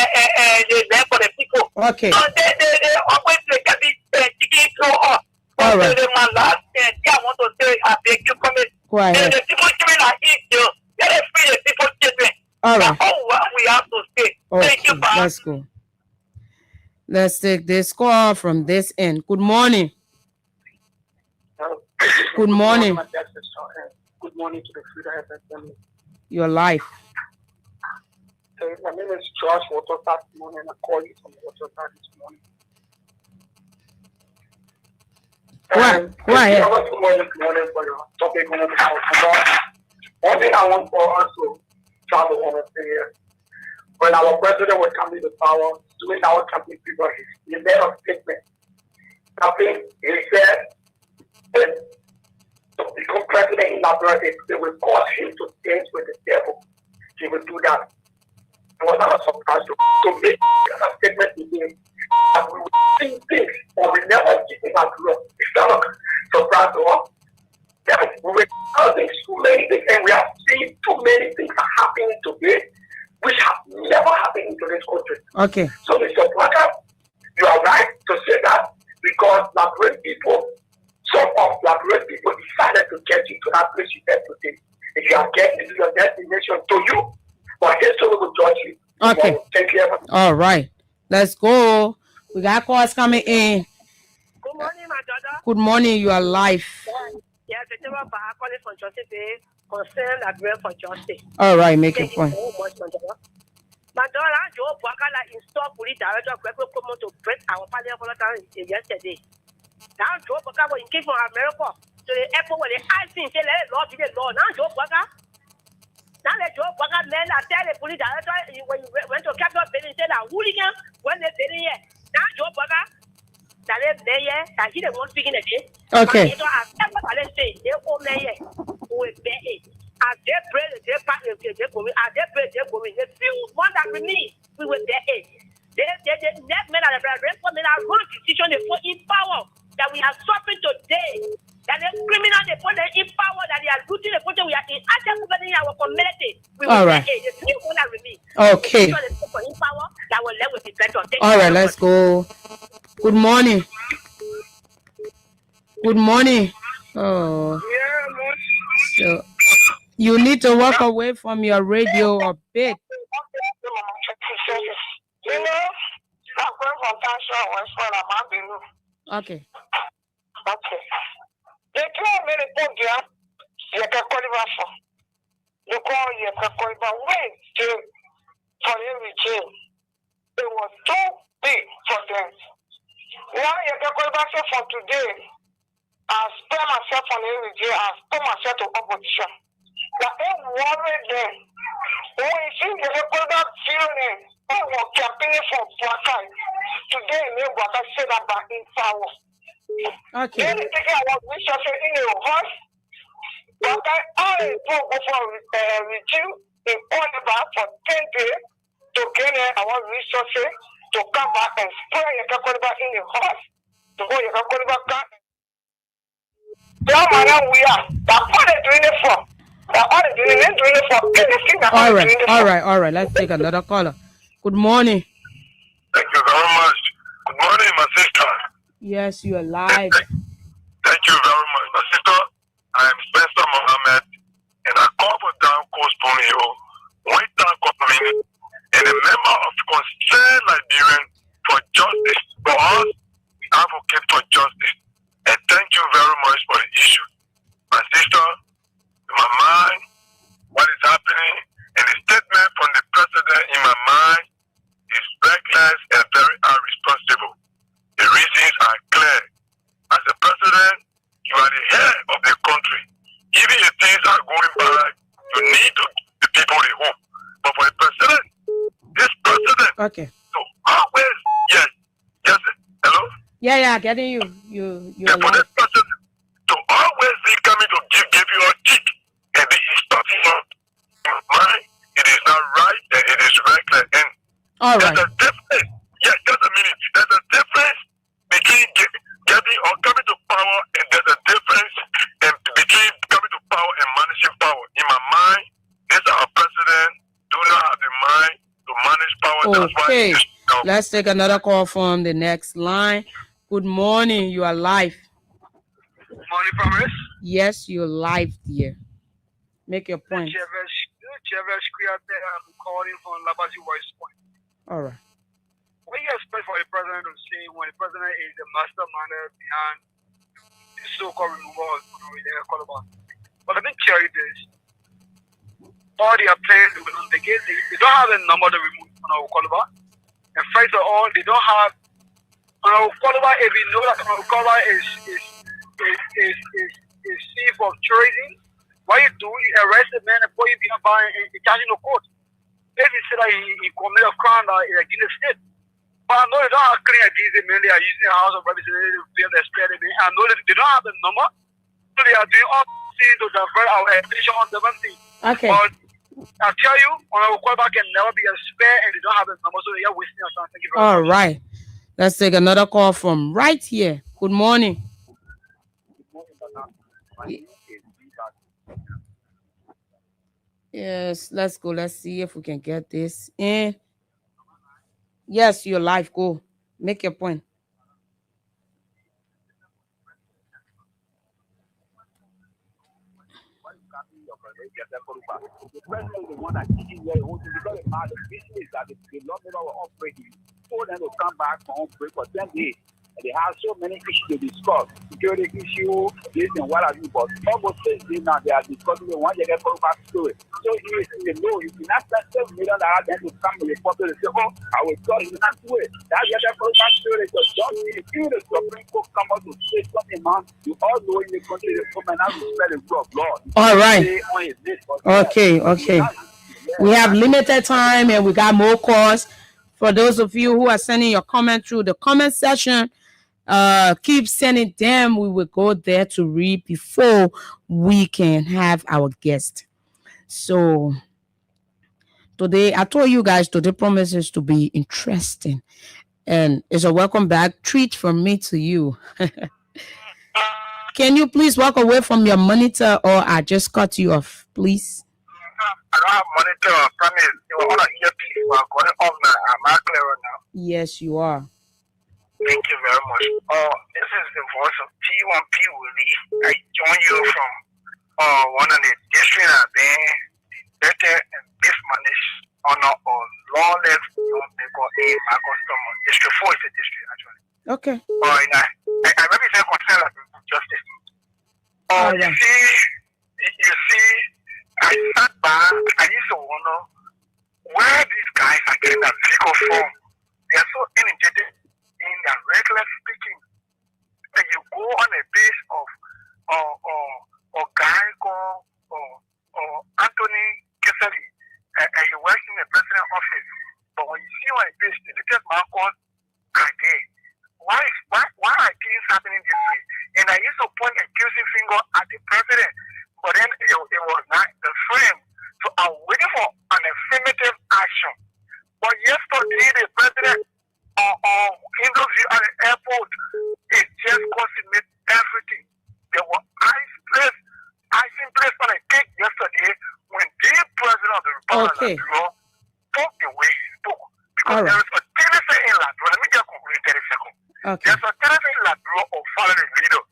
For the people. Okay. So they always get this chicken throw up. All right. My last thing I want to say, I beg you from it. Go ahead. The people children are eating. Let us free the people children. All right. That's all what we have to say. Thank you, Okay, Bob. let's go. Let's take this call from this end. Good morning. Good morning. Good morning to the Freedom FM family. Your life. My name is Josh Waterstar this morning. I call you from Waterstar this morning. Go ahead. Good morning for your topic on the house. One thing I want for us to travel on the thing here. When our president was coming to power, doing our campaign people, he made a statement. Nothing, he said, to become president in Liberia, they will cause him to dance with the devil. He will do that. It was not a surprise to make a statement again. And we will see things that we never see in Liberia. It's not a surprise to us. We were causing too many things, and we have seen too many things happening today, which have never happened in this country. Okay. So, Mr. Blacker, you are right to say that because Liberian people, some of Liberian people decided to get you to that place you get today. If you are getting to your destination to you, but history will judge you. Okay. Thank you. All right. Let's go. We got calls coming in. Good morning, my daughter. Good morning. You are live. Yes, the table for calling for justice today concern Liberia for justice. All right. Make your Thank point. you so much, my daughter. My daughter, Joe Bwakala installed police director Kwekwe to break our parliament yesterday. Now Joe Bwakala was in case from America to the airport where the ice thing say let law be the law. Now Joe Bwakala. Now the Joe Bwakala men are tell the police director when you went to Capitol building say that hooligan when they building here. Now Joe Bwakala. That is mayor that he the one speaking again. Okay. So as ever say they own mayor who is there. As they pray, they pass, they go. As they pray, they go. The few one that we need, we will there. They next men are the men are wrong decision they put in power that we are suffering today. That the criminal they put in power that they are looting the put we are in actual in our community. We will All right. The few one that we need. Okay. They put in power that will let with the better. All right. Let's go. Good morning. Good morning. Oh. So you need to walk away from your radio a bit. You know, I'm going from Tasha West for a month. Okay. Okay. They told me to put there, you can call it for. You call you can call it wait for the regime. It was too big for them. Now you can call it for today. I spare myself on the regime, I spare myself to opposition. But it worried them. When you see the recorder feeling, they were campaigning for Blackeye. Today, they were said about in power. Okay. Then they was researching in a voice. Blackeye, I go for regime in all about for 10 days to get our resources to come back and spray the recorder in the horse to go the recorder back. We are. That's what they're doing it for. All right. Let's take another caller. Good morning. Thank you very much. Good morning, my sister. Yes, you are live. Thank you very much, my sister. I am Spencer Mohammed, and I call for Down Coast Pony Hill, White Town Community, and a member of Concerned Liberian for Justice. For us, we advocate for justice. And thank you very much for the issue. My sister, in my mind, what is happening, and the statement from the president in my mind is reckless and very irresponsible. The reasons are clear. As a president, you are the head of the country. Even if things are going bad, you need to give the people the hope. But for the president, this president, Okay. so always, yes, hello? Yeah, getting you. You Yeah, are for live. this person to always be coming to give you a kick and be stopping up your mind, it is not right and it is reckless. And All there's right. a difference. Yes, just a minute. There's a difference between getting or coming to power, and there's a difference between coming to power and managing power. In my mind, this our president do not have the mind to manage power. That's why Okay. he's Let's take another call from the next line. Good morning. You are live. Good morning, Promise. Yes, you're live, dear. Make your point. I'm calling from Labasi Voice Point. All right. What do you expect for the president to say when the president is the mastermind behind the so-called removal of Colobar? But let me tell you this. All they are playing, they don't have a number to remove Colobar. And first of all, they don't have Colobar. If you know that Colobar is is thief of treason. What you do, you arrest the man and put him behind bar and charge him to court. If he said that he committed a crime against the state. But I know they don't have clean against the men. They are using the House of Representatives to build their state. I know that they don't have the number. So they are doing all things to divert our attention on different things. Okay. But I tell you, on our quarterback can never be a spare and they don't have the number, so they are wasting our time. Thank you very All much. right. Let's take another call from right here. Good morning. Yes, let's go. Let's see if we can get this in. Yes, your life. Go. Make your point. The president is the one that teaching where he wants to, because the business that the law never will operate. He told them to come back from break for 10 days. And they have so many issues to discuss. Security issue, this and what have you. But almost 6 days now, they are discussing the one they get for back to it. So you know, you cannot spend $7 million then to come to the public and say, oh, I will tell you not to it. That's the other for back to it. So don't be the Supreme Court come out to say something, man. You all know in the country, the government has to spell the rule of law. All right. Okay. We have limited time and we got more calls. For those of you who are sending your comment through the comment section, keep sending them. We will go there to read before we can have our guest. So today, I told you guys today promises to be interesting, and it's a welcome back treat from me to you. Can you please walk away from your monitor, or I just cut you off, please? I don't have monitor. Promise. You want to earpiece? You are going off now. Am I clearer now? Yes, you are. Thank you very much. This is the voice of T1P Willie. I join you from one of the districts that have been better and mismanaged on a lawless my customer. District 4 is a district, actually. Okay. I represent concern of justice. You see, I sat back, I used to wonder where these guys are getting that legal from. They are so energetic in their regular speaking. And you go on a base of a guy called Anthony Kesari, and he works in the president's office. But when you see on a base, the latest Marcos are there. Why are things happening this way? And I used to point an accusing finger at the president, but then it was not the frame. So I'm waiting for an affirmative action. But yesterday, the president interview at the airport, it just consummated everything. There was icing place on a cake yesterday when the president of the Republic spoke the way he spoke. Because there is a tendency in Labrador. Let me just conclude 30 seconds. There's a tendency in Labrador of following the leader.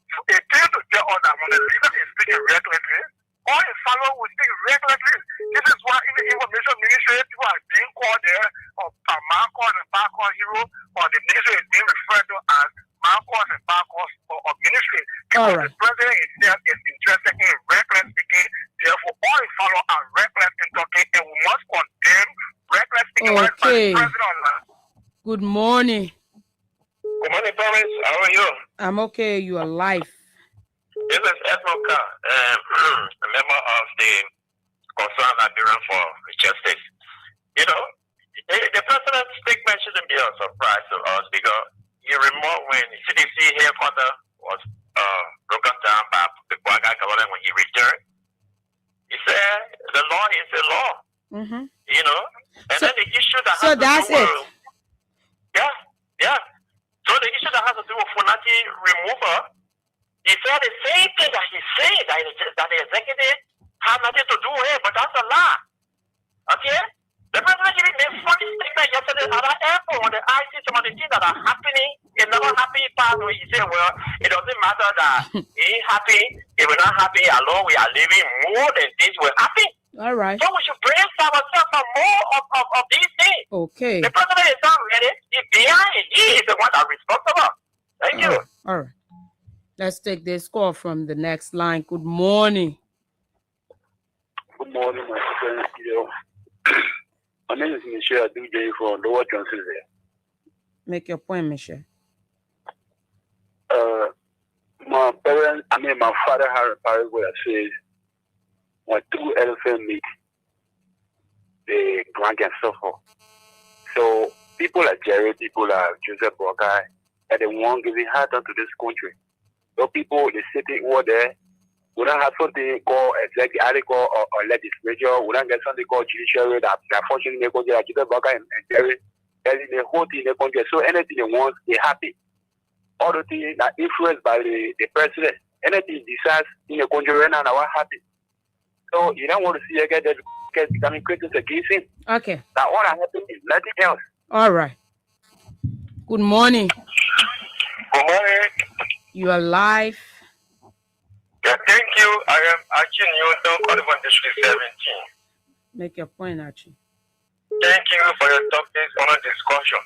So it tends to tell us that when the leader is speaking recklessly, all his followers will speak recklessly. This is why in the information ministry, people are being called there, or Marcos and Barcos hero, or the ministry is being referred to as Marcos and Barcos or ministry. Because the president himself is interested in reckless speaking. Therefore, all his followers are reckless in talking, and we must condemn reckless speaking. Good morning. Good morning, Thomas. How are you? I'm okay. You are live. This is Edmond Carr, a member of the Concerned Liberian for Justice. You know, the president's statement shouldn't be a surprise to us because you remember when CDC headquarters was broken down by the Kwaga government when he returned. He said the law is the law. Mm-hmm. You know, and then the issue that so has that's to do it. Yeah. So the issue that has to do with Funati removal, he said the same thing that he said that the executive had nothing to do with it, but that's a lie. Okay? The president gave a funny statement yesterday at the airport when the IC some of the things that are happening. He's never happy part where he said, well, it doesn't matter that he's happy, if we're not happy alone, we are living more than this will happen. All right. So we should brace ourselves for more of these things. Okay. The president is not ready. He's behind. He is the one that's responsible. Thank you. All right. Let's take this call from the next line. Good morning. Good morning, my friend. My name is Michelle DJ from Lower Johnson. Make your point, Michelle. My my parents, my father had a parable that says, when two elephants meet, the one can suffer. So people like Jerry, people like Joseph Bogai, and they won't give hard to this country. So people, the city over there, we don't have something called executive article or legislature. We don't get something called judiciary that unfortunately they go to Joseph Bogai and Jerry. And the whole thing in the country. So anything they want, they're happy. All the things that influenced by the president, anything decides in the country right now, we're happy. So you don't want to see again that becoming critics against him. Okay. Now all that happens is nothing else. All right. Good morning. Good morning. You are live. Yeah, thank you. I am Archie Newton, calling from District 17. Make your point, Archie. Thank you for your topics on a discussion.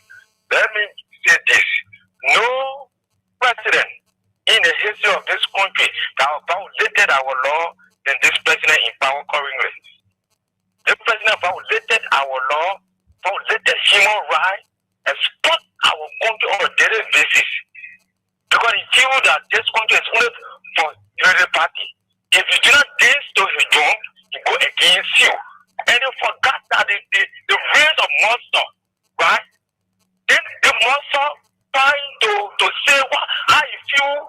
Let me say this. No president in the history of this country that violated our law than this president in power currently. This president violated our law, violated human rights, and spot our country on a daily basis. Because he feels that this country is only for the other party. If you do not dance to his drum, he go against you. And you forgot that the race of monster, right? Then the monster trying to say how he feel,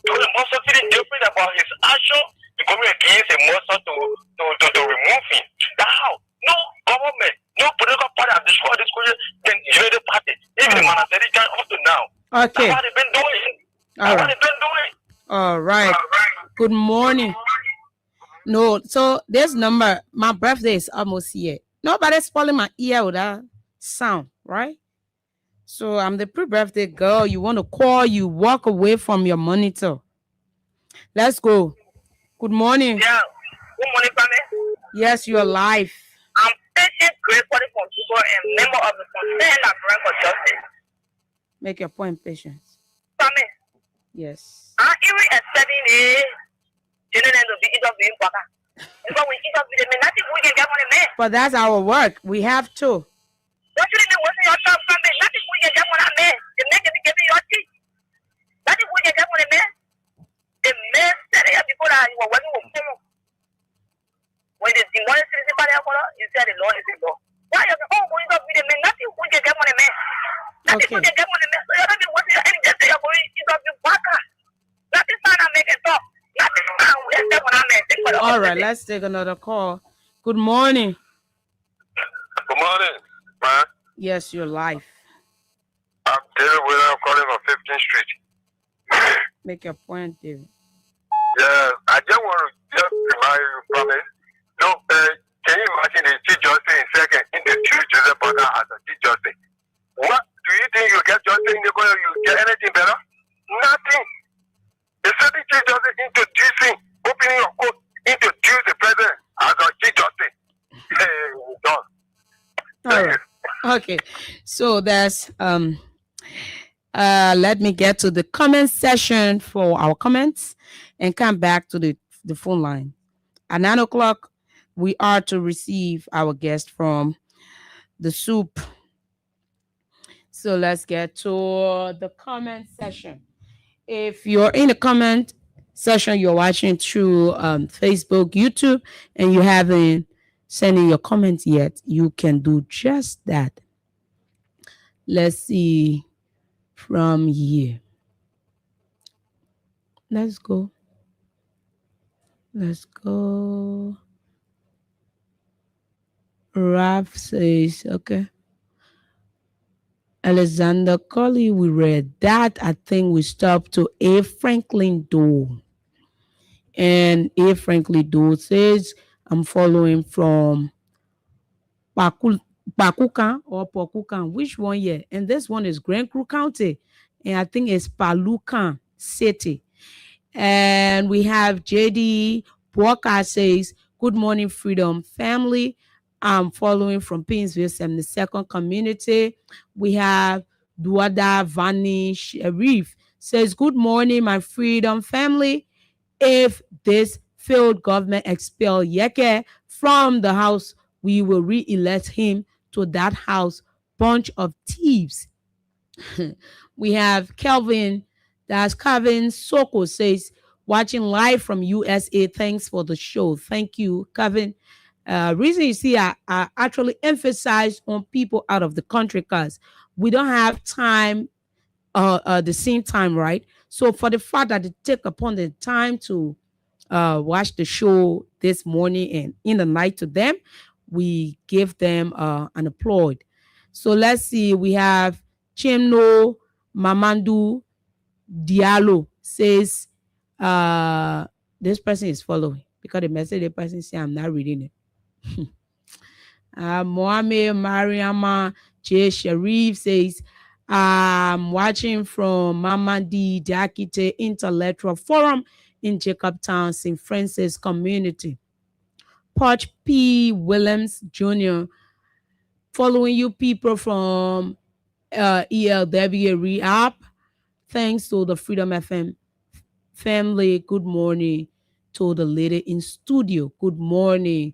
to the monster feeling different about his action, he going against the monster to remove him. Now, no government, no political party has destroyed this country than the other party. Even the monetary guy up to now. Okay. That's what they've been doing. All right. All right. Good morning. No, so this number, my birthday is almost here. Nobody's spoiling my ear with that sound, right? So I'm the pre-birthday girl. You want to call, you walk away from your monitor. Let's go. Good morning. Yeah. Good morning, Pame. Yes, you're live. I'm Patient Great Body Consumer and member of the Concerned Librarian for Justice. Make your point, Patience. Pame. Yes. I'm even expecting the children to be interviewing Baka. Because we interview them, nothing we can get on the man. But that's our work. We have to. What should they wasting your time, Pame? Nothing we can get on that man. The man can be giving your teeth. Nothing we can get on the man. The man said it before that you were working with him. When the demonic citizen party, you said the law is the law. Why are you going to be the man? Nothing we can get on the man. Nothing we can get on the man. So you're not going to watch your any day you're going to interview Baka. Nothing fine and make it talk. Nothing fine. Let's get on that man. All right, let's take another call. Good morning. Good morning, man. Yes, you're live. I'm David William calling from 15th Street. Make your point, David. Yeah, I just want to just remind you from it. No, can you imagine the Chief Justice in second in the Chief Joseph Boga as a Chief Justice? What do you think you get justice in the court? You get anything better? Nothing. The second Chief Justice introducing, opening your court, introduce the president as a Chief Justice. Done. All right. Okay. So that's let me get to the comment section for our comments and come back to the phone line. At 9 o'clock, we are to receive our guest from the soup. So let's get to the comment section. If you're in the comment section, you're watching through Facebook, YouTube, and you haven't sent in your comments yet, you can do just that. Let's see from here. Let's go. Let's go. Ralph says, okay. Alexander Colley, we read that. I think we stopped to A. Franklin Doe. And A. Franklin Doe says, I'm following from Pakukan or Pokukan. Which one here? And this one is Grand Crew County. And I think it's Palucan City. And we have JD Walker says, good morning, Freedom Family. I'm following from Painesville 72nd Community. We have Duada Vani Sharif says, good morning, my Freedom Family. If this failed government expel Yeke from the house, we will re-elect him to that house. Bunch of thieves. We have Kelvin That's Kevin Soko says, watching live from USA. Thanks for the show. Thank you, Kevin. Reason you see, I actually emphasize on people out of the country because we don't have time, the same time, right? So for the fact that they take upon the time to watch the show this morning and in the night to them, we give them an applaud. So let's see. We have Chimno Mamandu Diallo says, this person is following because the message the person say I'm not reading it. Mohamed Mariama J. Sharif says, I'm watching from Mamadi Diakite Intellectual Forum in Jacobtown, St. Francis Community. Poch P. Williams Jr. following you people from ELW Rehab. Thanks to the Freedom FM family. Good morning to the lady in studio. Good morning.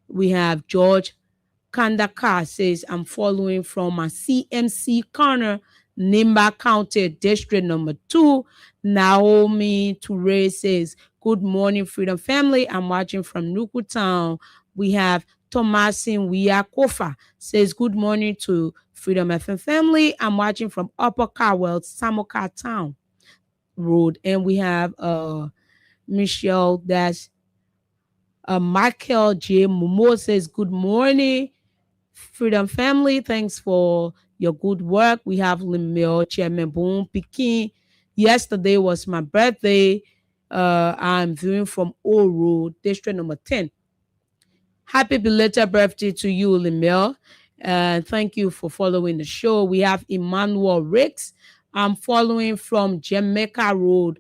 We have George Kandaka says, I'm following from a CMC corner, Nimba County, District number 2. Naomi Toure says, good morning, Freedom Family. I'm watching from Nuku Town. We have Thomasin Wiakofa says, good morning to Freedom FM family. I'm watching from Upper Carwell, Samoka Town Road. And we have Michelle that's Michael J. Momo says, good morning, Freedom Family. Thanks for your good work. We have Limil Chairman Boom Pikin. Yesterday was my birthday. I'm viewing from Oro, District number 10. Happy belated birthday to you, Limil. And thank you for following the show. We have Emmanuel Ricks. I'm following from Jamaica Road,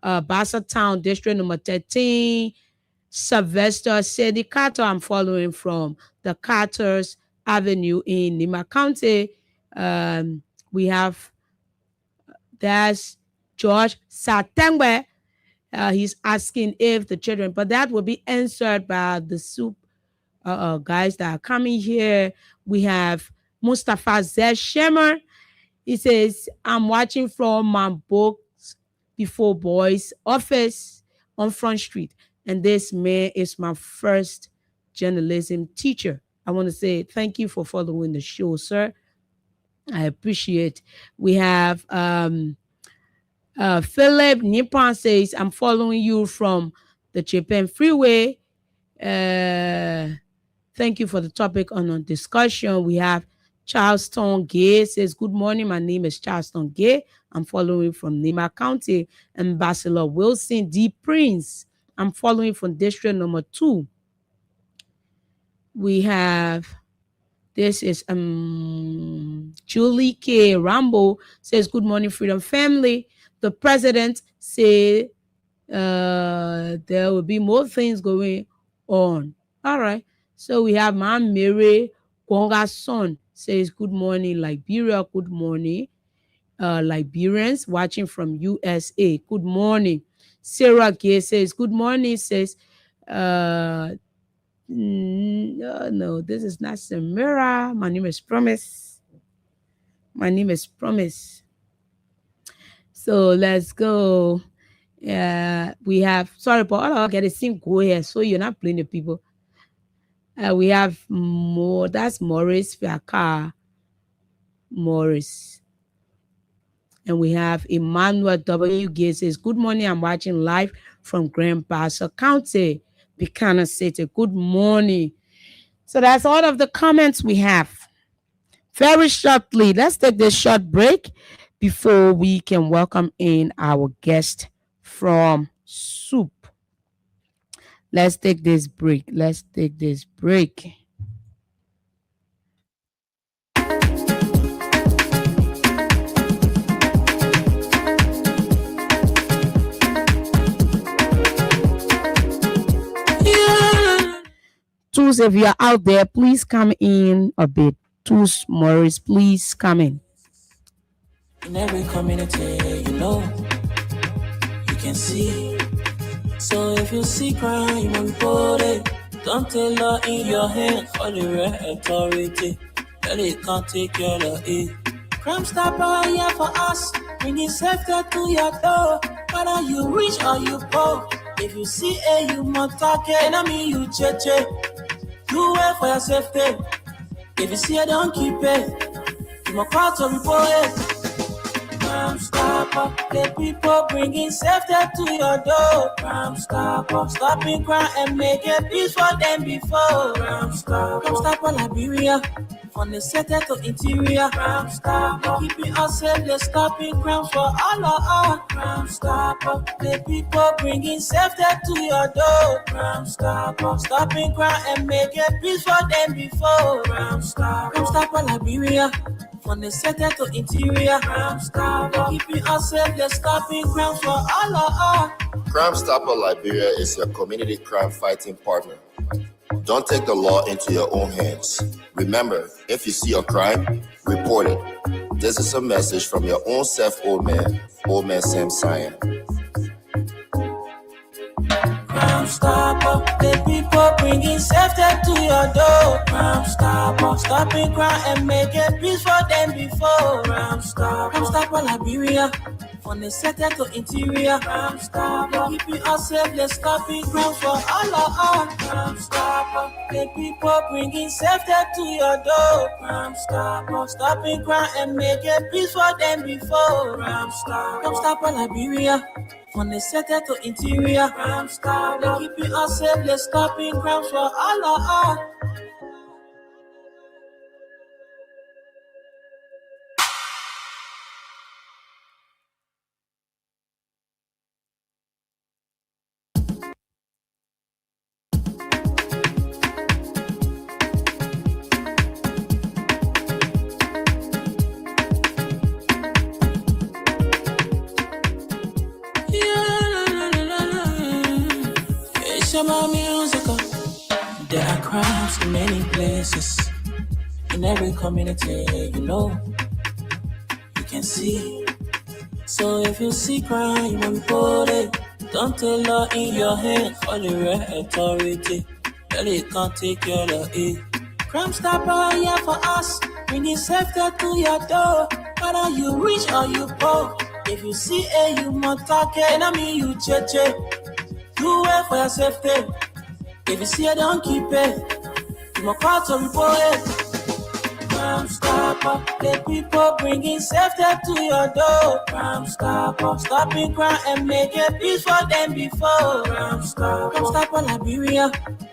Bassa Town, District number 13. Sylvester Sedi Carter. I'm following from the Carter's Avenue in Nima County. We have that's George Satengwe. He's asking if the children, but that will be answered by the soup guys that are coming here. We have Mustafa Zed Shemer. He says, I'm watching from my Books Before Boys office on Front Street. And this man is my first journalism teacher. I want to say thank you for following the show, sir. I appreciate. We have Philip Nippon says, I'm following you from the Japan Freeway. Thank you for the topic on our discussion. We have Charleston Gay says, good morning. My name is Charleston Gay. I'm following from Nima County. Ambassador Wilson D. Prince. I'm following from District number 2. We have, this is Julie K. Rambo says, good morning, Freedom Family. The president said there will be more things going on. All right. So we have Ma'am Mary Konga's son says, good morning, Liberia. Good morning, Liberians watching from USA. Good morning. Sarah Gay says, good morning, says, no, this is not Samira. My name is Promise. My name is Promise. So let's go. We have, sorry, but I'll get a sim go here. So you're not playing the people. We have more, that's Morris Fiaka. Morris. And we have Emmanuel W. Gates says, good morning. I'm watching live from Grand Bassa County, Buchanan City. Good morning. So that's all of the comments we have. Very shortly, let's take this short break before we can welcome in our guest from Soup. Let's take this break. Let's take this break. Tools, if you're out there, please come in a bit. Tools, Morris, please come in. In every community, you know, you can see. So if you see crime, report it. Don't take law in your hands for the right authority. That it can't take care of it. Crime Stopper here for us. bringing safety to your door. Whether you rich or you poor, if you see a you must talk it, I mean you cheche. Do well for your safety. If you see it, don't keep it. You must call to report it. Crime Stopper, the people bringing safety to your door. Crime Stopper, stopping crime and making peace for them before. Crime Stopper, Liberia, from the center to interior. Crime Stopper, keeping us safe, they're stopping crimes for all of us. Crime Stopper, the people bringing safety to your door. Crime Stopper, stopping crime and making peace for them before. Crime Stopper, Liberia, from the center to interior. Crime Stopper, keeping us safe, they're stopping crimes for all of us. Crime Stopper Liberia is your community crime fighting partner. Don't take the law into your own hands. Remember, if you see a crime, report it. This is a message from your own self, Old Man Sam Cyan. Crime Stopper, the people bringing safety to your door. Crime Stopper, stopping crime and making peace for them before. Crime Stopper Liberia, from the center to interior. Crime Stopper, keeping us safe, they're stopping crimes for all of us. Crime Stopper, the people bringing safety to your door. Crime Stopper, stopping crime and making peace for them before. Crime Stopper Liberia, from the center to interior. Crime Stopper, keeping us safe, they're stopping crimes for all of us. There are crimes in many places, in every community, you know, you can see. So if you see crime, you must report it. Don't take law in your hands, all the right authority. Well, they can't take care of it. Crime Stopper here for us, bringing safety to your door. Whether you rich or you poor, if you see a you must talk it, I mean you cheche. Do well for your safety. If you see it, don't keep it. You must call to report it. Crime Stopper, the people bringing safety to your door. Crime Stopper, stopping crime and making peace for them before. Crime Stopper Liberia,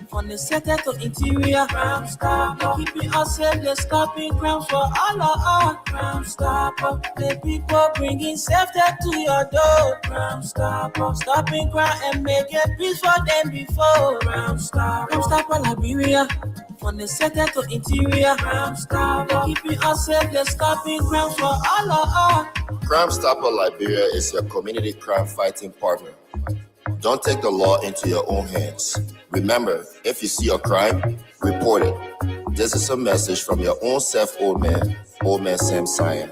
from the center to interior. Crime Stopper, keeping us safe, they're stopping crimes for all of us. Crime Stopper, the people bringing safety to your door. Crime Stopper, stopping crime and making peace for them before. Crime Stopper Liberia, from the center to interior. Crime Stopper, keeping us safe, they're stopping crimes for all of us. Crime Stopper Liberia is your community crime fighting partner. Don't take the law into your own hands. Remember, if you see a crime, report it. This is a message from your own self, Old Man Sam Cyan.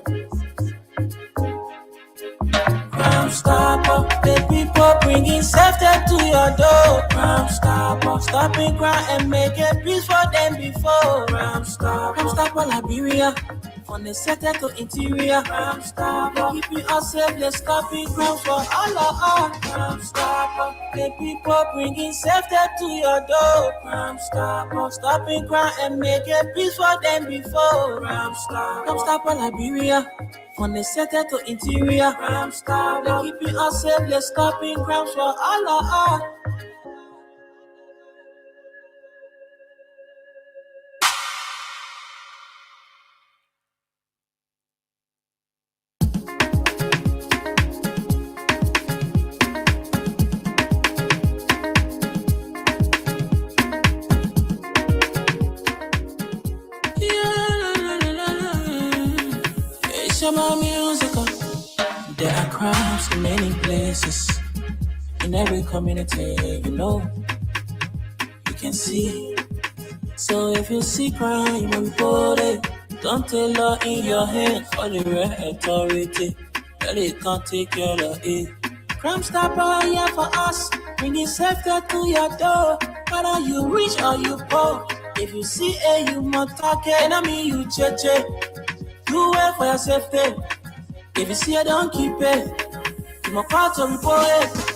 Crime Stopper, the people bringing safety to your door. Crime Stopper, stopping crime and making peace for them before. Crime Stopper Liberia, from the center to interior. Crime Stopper, keeping us safe, they're stopping crimes for all of us. Crime Stopper, the people bringing safety to your door. Crime Stopper, stopping crime and making peace for them before. Crime Stopper Liberia, from the center to interior. Crime Stopper, keeping us safe, they're stopping crimes for all of us. There are crimes in many places, in every community, you know, you can see. So if you see crime, you must report it. Don't take law in your hands, all the right authority. Well, they can't take care of it. Crime Stopper here for us, bringing safety to your door. Whether you rich or you poor, if you see a you must talk it, I mean you cheche. Do well for your safety. If you see I don't keep it, my part to report it.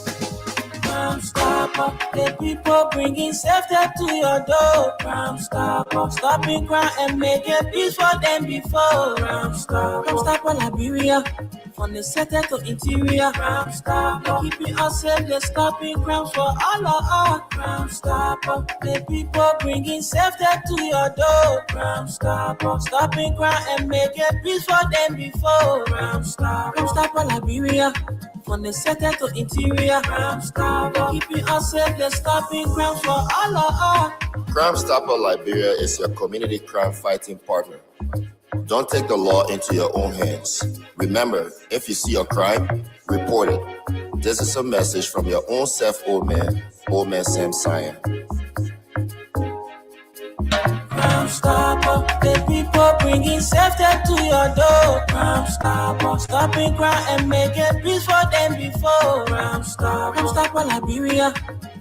Crime Stopper, the people bringing safety to your door. Crime Stopper, stopping crime and making peace for them before. Crime Stopper, Liberia, from the center to interior. Crime Stopper, keeping us safe, they're stopping crimes for all of us. Crime Stopper, the people bringing safety to your door. Crime Stopper, stopping crime and making peace for them before. Crime Stopper, Liberia. From the center to interior, Crime Stopper, keeping us safe, they're stopping crimes for all of us. Crime Stopper Liberia is your community crime fighting partner. Don't take the law into your own hands. Remember, if you see a crime, report it. This is a message from your own self, Old Man Sam Cyan. Crime Stopper, the people bringing safety to your door. Crime Stopper, stopping crime and making peace for them before. Crime Stopper, Liberia,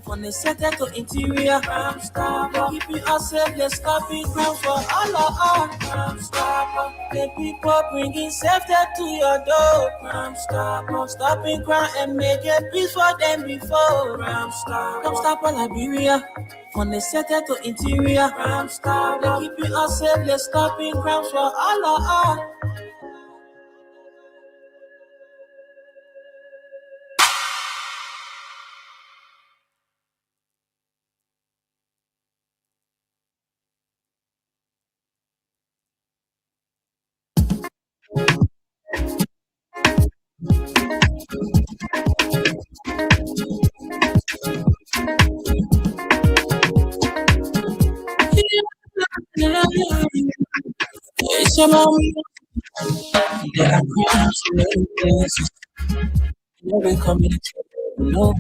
from the center to interior. Crime Stopper, keeping us safe, they're stopping crimes for all of us. Crime Stopper, the people bringing safety to your door. Crime Stopper, stopping crime and making peace for them before. Crime Stopper, Liberia. From the center to interior, Crime Stopper, keeping us safe, they're stopping crimes for all of us. It's about me. There are crimes in every place, in every community, you know.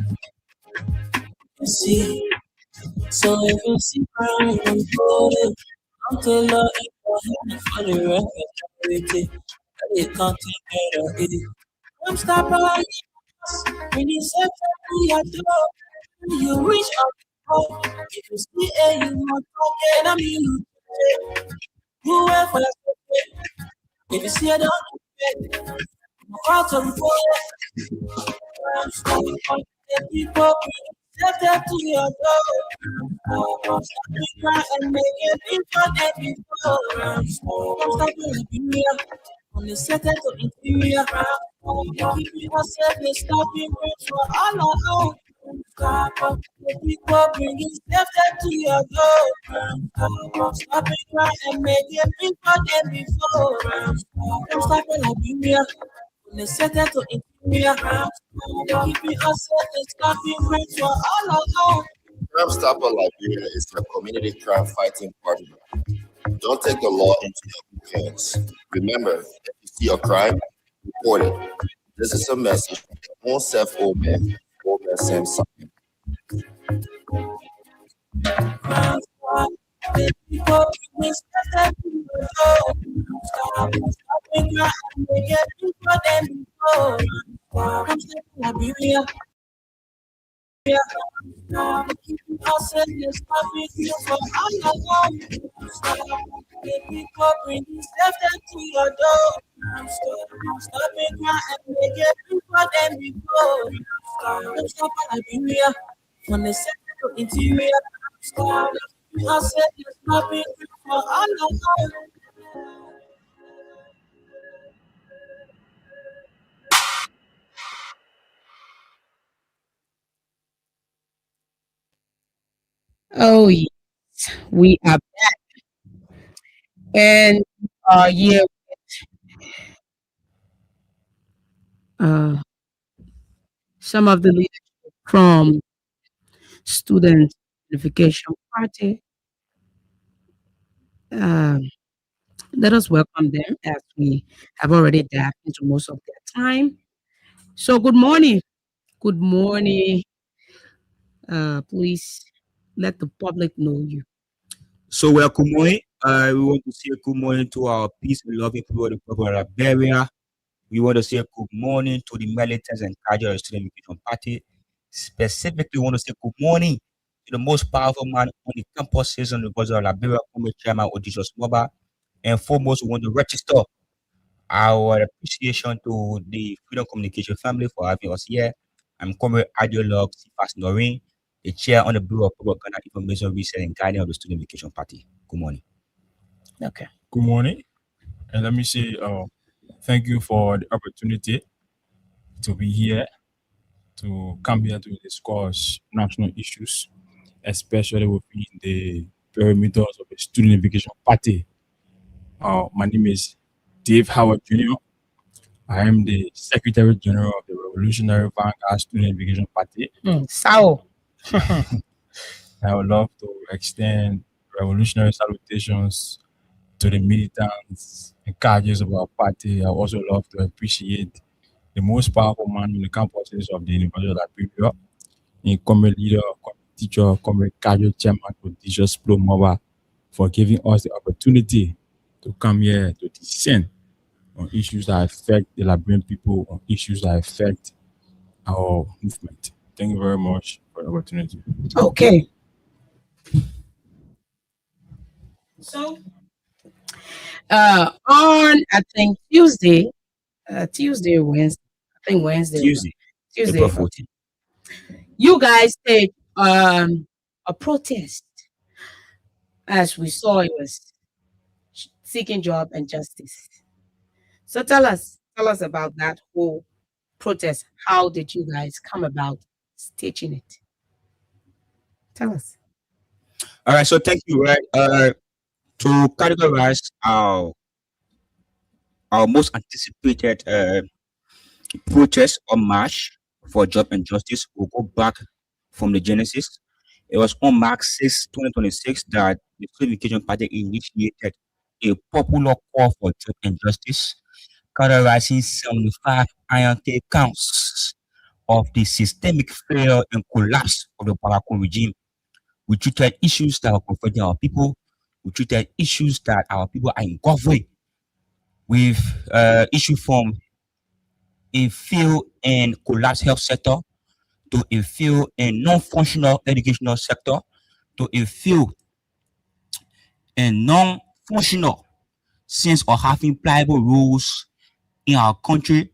You see, so if you see crime, you report it. Don't tell law in your hand for the rest of authority. They can't take care of it. Crime Stopper, bringing safety to your door. You reach out the door. If you see a you want to get a meal, you wait for the if you see a dog, out of the Crime Stopper, the people safety to your door. Stopping crime and making peace for them before. Crime Stopper, Liberia, from the center to interior. Keeping us safe, they're stopping crimes for all of us. Stopper, the people bringing safety to your door. Stopping crime and making peace for them before. Crime Stopper, Liberia, from the center to interior. Keeping us safe, they're stopping crimes for all of us. Crime Stopper Liberia is your community crime fighting partner. Don't take the law into your own hands. Remember, if you see a crime, report it. This is a message from your own self, Old Man Sam Cyan. Crime Stopper, the people bringing safety to your door. Stopping crime and making peace for them before. Crime Stopper, Liberia. Keeping us safe, they're stopping you for all of us. The people bringing safety to your door. Stopping crime and making peace for them before. Crime Stopper, Liberia, from the center to interior. Keeping us safe, they're stopping you for all of us. Oh, yes, we are back. And here some of the leadership from Student Unification Party. Let us welcome them as we have already dived into most of their time. So, good morning. Good morning. Please let the public know you. So, well, good morning. We want to say good morning to our peace and loving people of the Republic of Liberia. We want to say good morning to the militants and casual of the Student Unification Party. Specifically, we want to say good morning to the most powerful man on the campuses on the Republic of Liberia, former Chairman Odysseus Moba. And foremost, we want to register Our appreciation to the Freedom Communication family for having us here. I'm Comrade Ideologue Sifas Noreen, the chair on the Bureau of Propaganda Information Research and Guidance of the Student Education Party. Good morning. Okay. Good morning. And let me say thank you for the opportunity to be here, to come here to discuss national issues, especially within the perimeters of the Student Education Party. My name is Dave Howard Jr. I am the Secretary General of the Revolutionary Vanguard Student Education Party. Sao. I would love to extend revolutionary salutations to the militants and cadres of our party. I also love to appreciate the most powerful man in the campuses of the University of Liberia, in comrade leader, comrade teacher, comrade cadre chairman, prodigious Flo Mova, for giving us the opportunity to come here to dissent on issues that affect the Liberian people, on issues that affect our movement. Thank you very much for the opportunity. Okay. So, on I think Tuesday, Wednesday, I think Wednesday, Tuesday, April 14th. you guys take a protest. As we saw, it was seeking job and justice. So tell us about that whole protest. How did you guys come about staging it? Tell us. All right, so thank you. Right, to categorize our most anticipated protest or march for job and justice, we'll go back from the genesis. It was on March 6, 2026, that the Student Education Party initiated a popular call for job and justice, categorizing 75 iron-tail counts of the systemic failure and collapse of the Paracon regime. We treated issues that are confronting our people. We treated issues that our people are engulfed with. We've issued from a failed and collapsed health sector to a failed and non-functional educational sector to a failed and non-functional sense of having pliable rules in our country,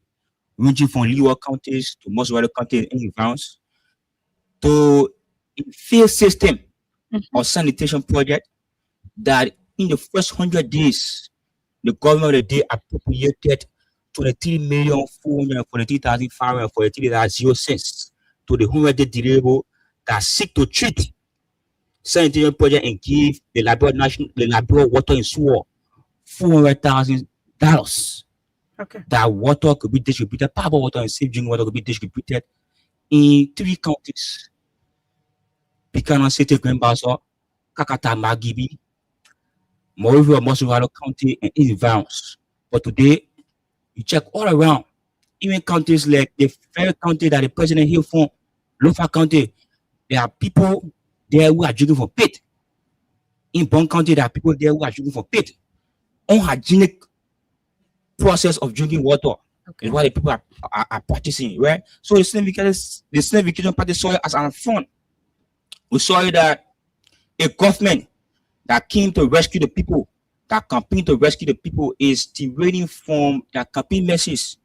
ranging from Leeward counties to most other counties in advance, to a failed system of sanitation project that in the first 100 days, the government of the day appropriated 23,443,543.0 to the 100-day deliverable that seek to treat sanitation project and give the Liberia Water and Sewer $400,000. Okay. That water could be distributed, power water and safe drinking water could be distributed in 3 counties: Buchanan City, Grand Bassa, Kakata, Magibi, Monrovia, Mossorado County, and East Vance. But today, you check all around, even counties like the very county that the president hailed from, Lofa County, there are people there who are drinking from pit. In Bon County, there are people there who are drinking from pit. Unhygienic process of drinking water is what the people are practicing, right? So the Student Education Party saw it as an affront. We saw it that a government that came to rescue the people, that campaign to rescue the people, is derailing from their campaign message.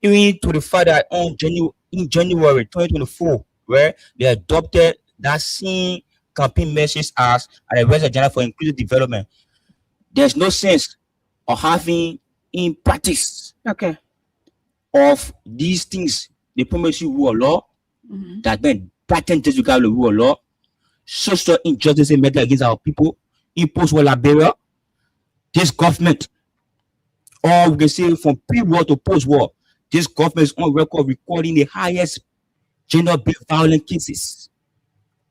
Even to the fact that in January 2024, where they adopted that same campaign message as an agenda for inclusive development, there's no sense of having in practice of these things. They promise you rule of law, that then patent disregard the rule of law, social injustice and murder against our people in post-war Liberia. This government, or we can say from pre-war to post-war, this government is on record recording the highest gender-based violent cases,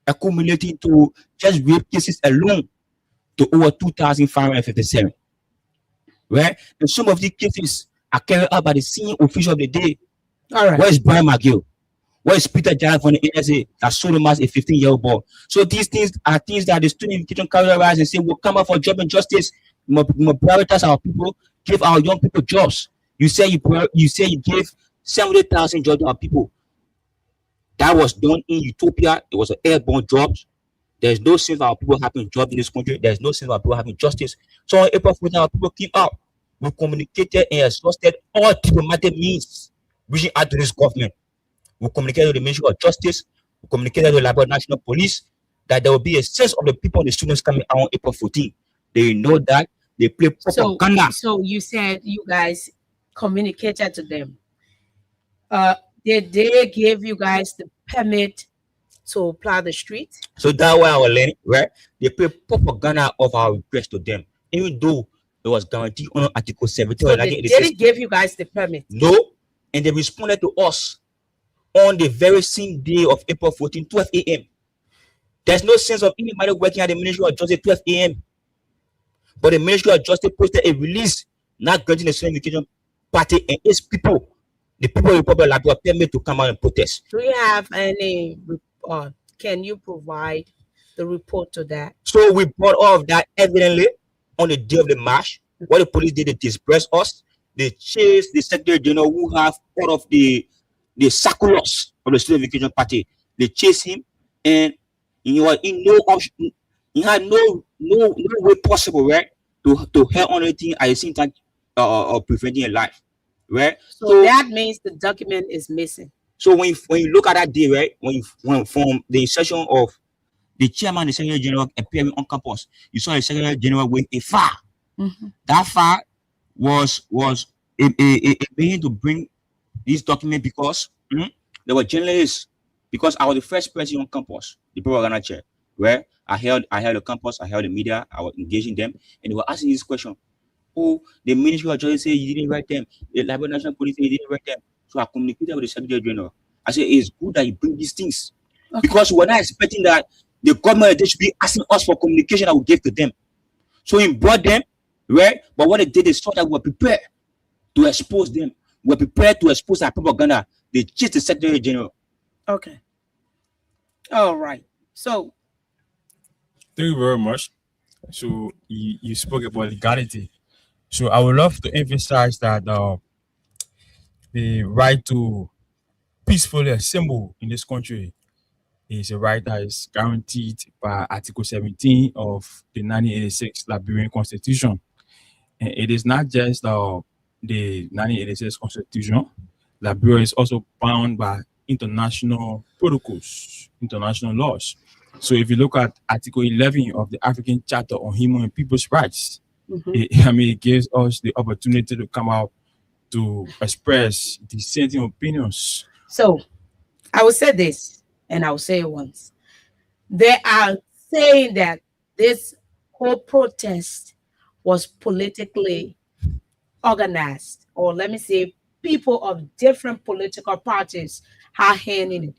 accumulating to just rape cases alone to over 2,557. Right? And some of these cases are carried out by the senior official of the day. All right. Where is Brian McGill? Where is Peter Giant from the NSA that sold him as a 15-year-old boy? So these things are things that the Student Education categorize and say, we'll come up for job and justice. We must prioritize our people, give our young people jobs. You say you gave 70,000 jobs to our people. That was done in Utopia. It was an airborne jobs. There's no sense of our people having jobs in this country. There's no sense of our people having justice. So on April 14th, our people came out we communicated and exhausted all diplomatic means reaching out to this government. We communicated with the Ministry of Justice, we communicated with the Liberia National Police, that there will be a sense of the people and the students coming out on April 14. They know that they play propaganda. So you said you guys communicated to them. Did they give you guys the permit to plow the streets? So that's why our learning, right? They play propaganda of our request to them, even though it was guaranteed under Article 17. So they didn't give you guys the permit. No, and they responded to us on the very same day of April 14, 12 a.m. There's no sense of anybody working at the Ministry of Justice 12 a.m. But the Ministry of Justice posted a release not granting the Student Education Party and its people, the people of the Republic of Liberia, permit to come out and protest. Do you have any report? Can you provide the report to that? So we brought all of that evidently on the day of the march. What the police did, they dispersed us. They chased the Secretary General who have part of the circulars of the Student Education Party. They chased him, and he was in no option. He had no way possible, right, to help on anything at the same time preventing a life, right? So that means the document is missing. So when you look at that day, right, when from the insertion of the chairman, the Secretary General appearing on campus, you saw the Secretary General with a fire. Mm-hmm. That fire was a mean to bring this document because there were journalists. Because I was the first person on campus, the propaganda chair, where I held the campus, I held the media, I was engaging them, and they were asking this question. Oh, the Ministry of Justice said you didn't write them. The Liberia National Police said you didn't write them. So I communicated with the Secretary General. I said, it's good that you bring these things. Okay. Because we're not expecting that the government, they should be asking us for communication that we give to them. So he brought them, right? But what they did, they saw that we were prepared to expose them. We were prepared to expose our propaganda. They chased the Secretary General. Okay. All right. So thank you very much. So you spoke about legality. So I would love to emphasize that the right to peacefully assemble in this country is a right that is guaranteed by Article 17 of the 1986 Liberian Constitution. And it is not just the 1986 Constitution. Liberia is also bound by international protocols, international laws. So if you look at Article 11 of the African Charter on Human and People's Rights, it gives us the opportunity to come out to express dissenting opinions. So I will say this, and I will say it once. They are saying that this whole protest was politically organized, or let me say, people of different political parties are handing it.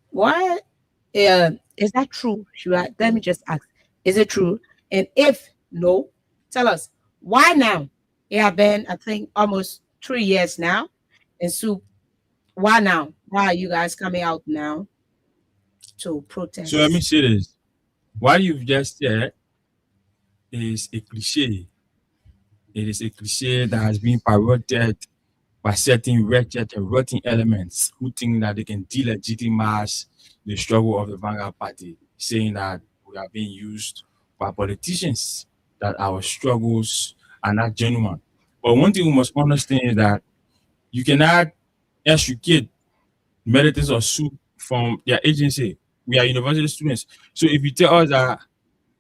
What is that true? Let me just ask, is it true? And if no, tell us why now. It has been, I think, almost 3 years now. And so why now? Why are you guys coming out now to protest? So let me say this. What you've just said is a cliche. It is a cliche that has been parroted by certain wretched and rotten elements who think that they can delegitimize the struggle of the Vanguard Party, saying that we are being used by politicians, that our struggles are not genuine. But one thing we must understand is that you cannot extricate militants or soup from their agency. We are university students. So if you tell us that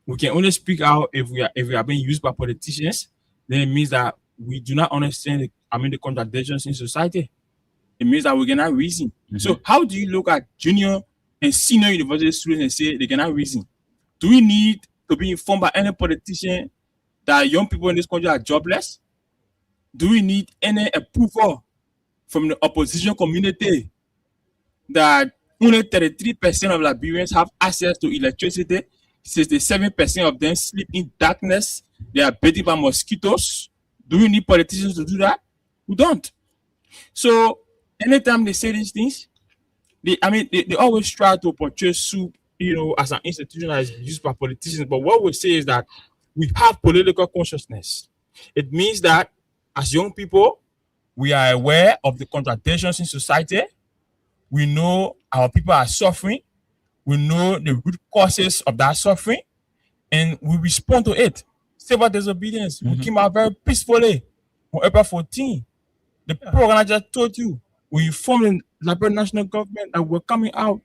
we can only speak out if we are being used by politicians, then it means that we do not understand the contradictions in society. It means that we cannot reason. So how do you look at junior and senior university students and say they cannot reason? Do we need to be informed by any politician that young people in this country are jobless? Do we need any approval from the opposition community that only 33% of Liberians have access to electricity? 67% of them sleep in darkness. They are bitten by mosquitoes. Do we need politicians to do that? We don't. So anytime they say these things, they always try to portray soup, as an institution that is used by politicians. But what we say is that we have political consciousness. It means that as young people, we are aware of the contradictions in society. We know our people are suffering. We know the root causes of that suffering, and we respond to it. civil disobedience. We came out very peacefully on April 14. The program I just told you, we informed the Liberia national government that we're coming out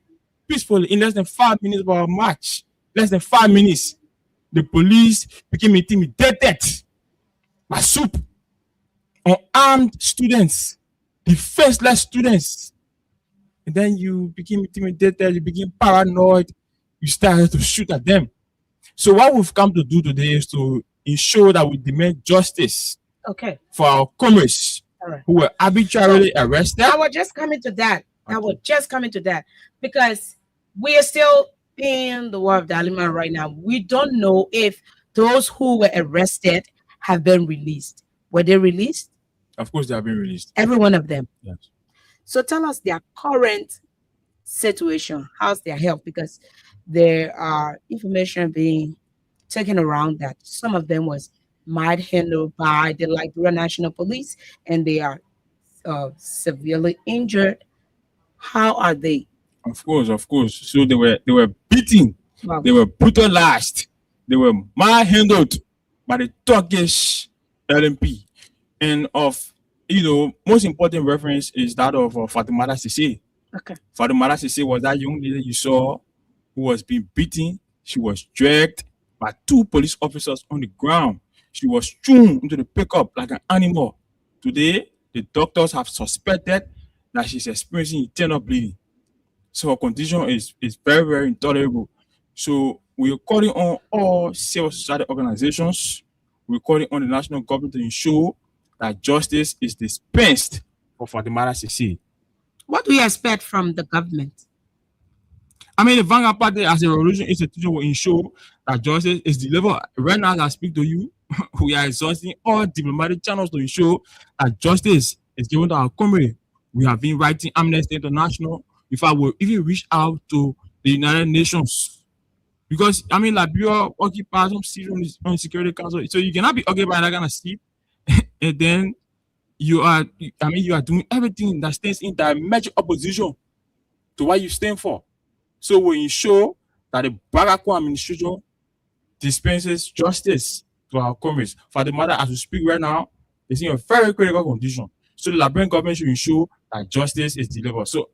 peacefully in less than 5 minutes of our march. Less than 5 minutes. The police became intimidated by soup on armed students, defenseless students. And then you became intimidated, you became paranoid, you started to shoot at them. So what we've come to do today is to ensure that we demand justice Okay. for our comrades All right. who were arbitrarily arrested. I was just coming to that. Because we are still in the war of Dalima right now. We don't know if those who were arrested have been released. Were they released? Of course, they have been released. Every one of them. Yes. So tell us their current situation. How's their health? Because there are information being taken around that some of them was might handled by the Liberia National Police and they are severely injured. How are they? Of course. So they were beaten, Wow. they were brutalized, they were manhandled by the Turkish LMP. And most important reference is that of Fatimata Sise. Okay. Fatimata Sise was that young lady you saw who was being beaten. She was dragged by 2 police officers on the ground. She was thrown into the pickup like an animal. Today, the doctors have suspected that she's experiencing internal bleeding. So her condition is very, very intolerable. So we're calling on all civil society organizations, we're calling on the national government to ensure that justice is dispensed for Fatimata Sise. What do you expect from the government? I mean, the Vanguard Party as a revolution institution will ensure that justice is delivered. Right now, as I speak to you, we are exhausting all diplomatic channels to ensure that justice is given to our community. We have been writing Amnesty International. In fact, we'll even reach out to the United Nations. Because, I mean, Liberia occupies some seat on the Security Council. So you cannot be occupied that kind of seat. And then you are doing everything that stands in diametric opposition to what you stand for. So we ensure that the Barako administration dispenses justice to our comrades. For the matter, as we speak right now, it's in a very critical condition. So the Liberian government should ensure that justice is delivered. So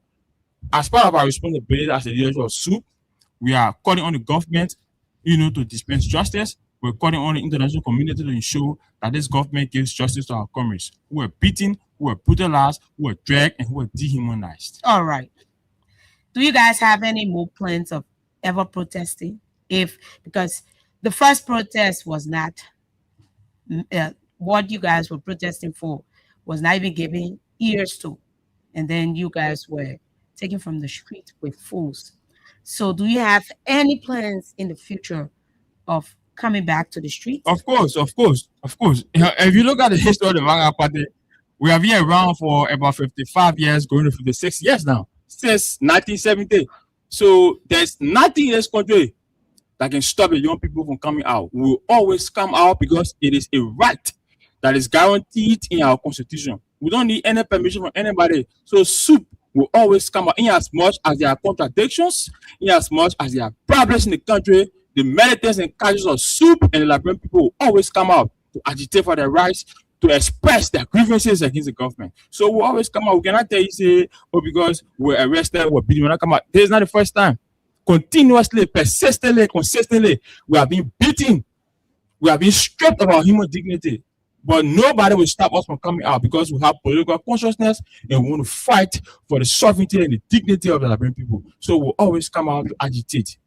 as part of our responsibility as a leadership of SUP, we are calling on the government, to dispense justice. We're calling on the international community to ensure that this government gives justice to our comrades who were beaten, who were brutalized, who were dragged, and who were dehumanized. All right. Do you guys have any more plans of ever protesting? Because the first protest was not what you guys were protesting for, was not even giving ears to, and then you guys were taken from the street with fools. So do you have any plans in the future of coming back to the street? Of course. If you look at the history of the Vanguard Party, we have been around for about 55 years, going to 56 years now, since 1970. So there's nothing in this country that can stop the young people from coming out. We will always come out because it is a right that is guaranteed in our constitution. We don't need any permission from anybody. So SUP will always come out in as much as there are contradictions, in as much as there are problems in the country. The militants and casuals of SUP and the Liberian people will always come out to agitate for their rights, to express their grievances against the government. So we'll always come out. We cannot tell you, say, because we're arrested, we're beaten, we're not come out. This is not the first time. Continuously, persistently, consistently, we have been beaten. We have been stripped of our human dignity. But nobody will stop us from coming out because we have political consciousness and we want to fight for the sovereignty and the dignity of the Liberian people. So we'll always come out to agitate.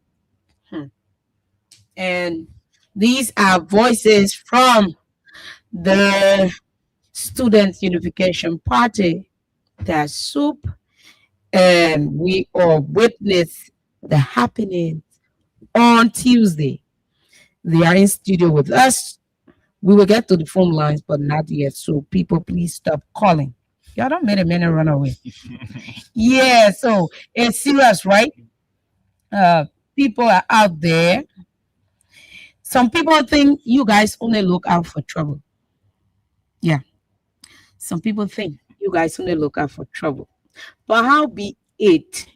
And these are voices from the Students Unification Party, that SUP, and we all witness the happenings on Tuesday. They are in studio with us. We will get to the phone lines, but not yet. So people, please stop calling. Y'all don't make a minute run away. Yeah, so it's serious, right? People are out there. Some people think you guys only look out for trouble. Yeah. Some people think you guys only look out for trouble. But how be it?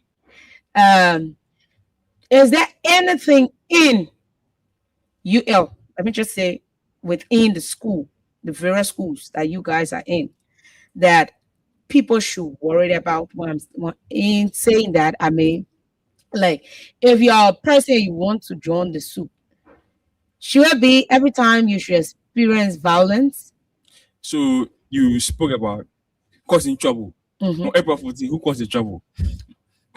Is there anything in UL? Let me just say within the school, the various schools that you guys are in, that people should worry about in saying that? I mean, like, if you're a person you want to join the soup, should it be every time you should experience violence? So you spoke about causing trouble. Mhm. On April 14, who caused the trouble?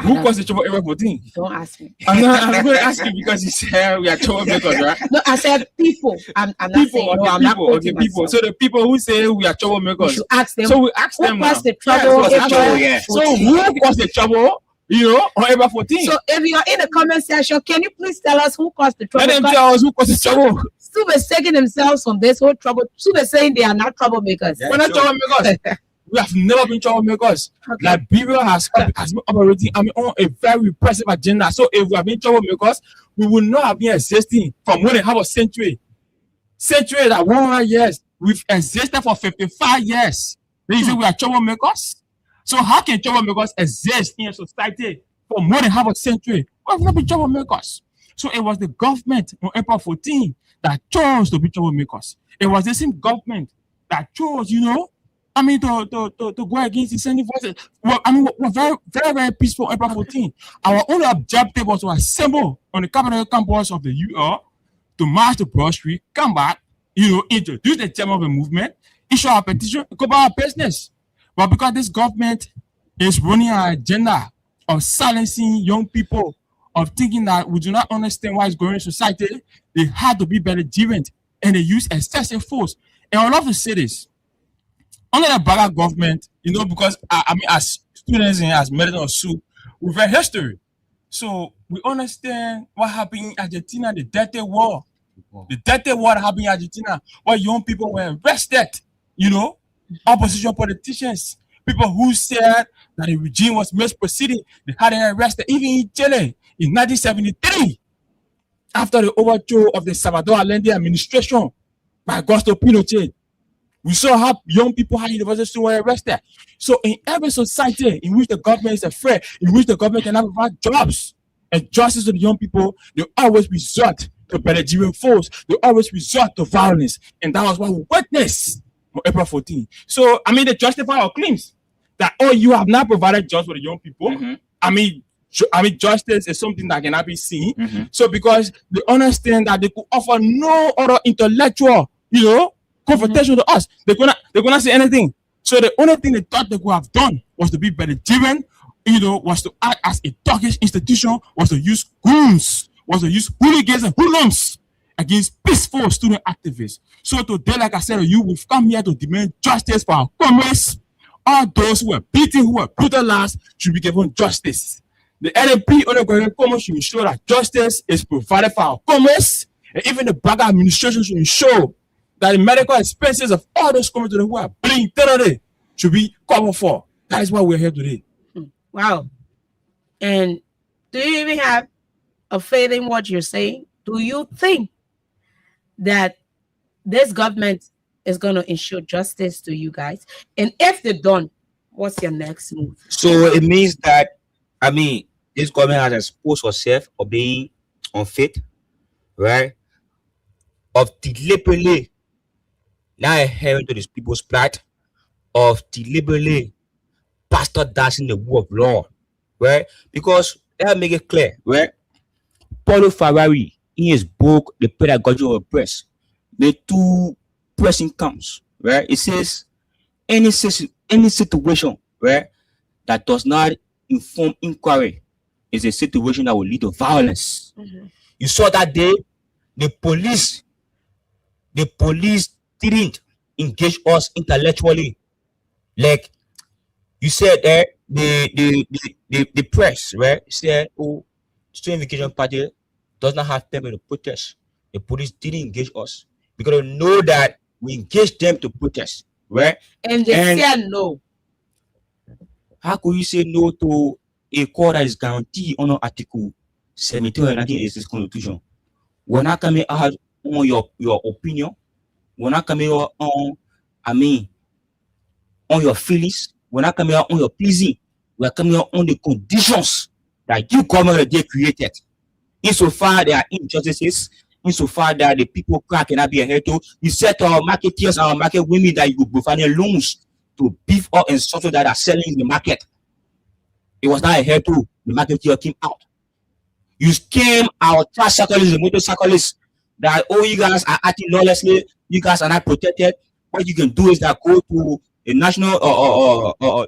Who caused the trouble April 14? Don't ask me. I'm going to ask you because you said we are troublemakers, right? No, I said people. I'm not People, saying, no, okay, I'm not people, quoting okay, people. myself. So the people who say we are You troublemakers. should ask them. So we ask who them now. caused the trouble? Yes, April trouble, yeah. So 14? who caused the trouble? You know, on April 14. So if you're in the comment section, can you please tell us who caused the trouble? Let them tell us who caused the trouble. Soup is taking themselves from this whole trouble. Soup is saying they are not troublemakers. We're not troublemakers. We have never been troublemakers. Liberia has been operating, on a very repressive agenda. So if we have been troublemakers, we would not have been existing for more than half a century. Century that 100 years. We've existed for 55 years. Then you say we are troublemakers? So how can troublemakers exist in a society for more than half a century? We have not been troublemakers. So it was the government on April 14 that chose to be troublemakers. It was the same government that chose, to go against the sending voices. Well, we're very, very, very peaceful on April 14. Our only objective was to assemble on the Capitol campus of the UR, to march to Broad Street, come back, introduce the term of the movement, issue our petition, go about our business. But because this government is running an agenda of silencing young people, of thinking that we do not understand what is going on in society, they had to be belligerent and they use excessive force. And I love to say this. Under the Baga government, because as students and as medicine of soup, we have history. So we understand what happened in Argentina, the Dirty War. The Dirty War that happened in Argentina, where young people were arrested, opposition politicians, people who said that the regime was misproceeding, they had them arrested. Even in Chile, in 1973, after the overthrow of the Salvador Allende administration by Augusto Pinochet, we saw how young people had universities were arrested. So in every society in which the government is afraid, in which the government cannot provide jobs and justice to the young people, they always resort to belligerent force. They always resort to violence. And that was what we witnessed on April 14. So, they justify our claims that, you have not provided justice for the young people. Justice is something that cannot be seen. So because they understand that they could offer no other intellectual, confrontation to us, they could not say anything. So the only thing they thought they could have done was to be belligerent, was to act as a Turkish institution, was to use goons, was to use hooligans and hoodlums against peaceful student activists. So today, like I said, we've come here to demand justice for our comrades. All those who were beaten, who were brutalized, should be given justice. The LNP underground commerce should ensure that justice is provided for our commerce, and even the Baga administration should ensure that the medical expenses of all those communities who are bleeding thoroughly should be covered for. That is why we're here today. Wow. And do you even have a faith in what you're saying? Do you think that this government is going to ensure justice to you guys? And if they don't, what's your next move? So it means that, this government has exposed herself of being unfit, right? Of deliberately not adhering to these people's plight, of deliberately bastardizing the rule of law, right? Because let me make it clear, right? Paulo Ferrari, in his book, The Pedagogy of Oppress, the two pressing counts, right? It says any situation, right, that does not inform inquiry is a situation that will lead to violence. You saw that day, the police didn't engage us intellectually. Like you said, the press, right, said, Student Vacation Party does not have permit to protest. The police didn't engage us because they know that we engaged them to protest, right? And they said no. How could you say no to a call that is guaranteed under Article 17 of the 1986 Constitution? We're not coming out on your opinion. We're not coming out on, on your feelings. We're not coming out on your pleasing. We're coming out on the conditions that you government created. Insofar there are injustices, insofar that the people cannot be ahead to. You said to our marketeers, our market women, that you could provide loans to beef up and something that are selling in the market. It was not ahead to. The marketeer came out. You scam our tricyclists and motorcyclists that, oh, you guys are acting lawlessly, you guys are not protected. What you can do is that go to the national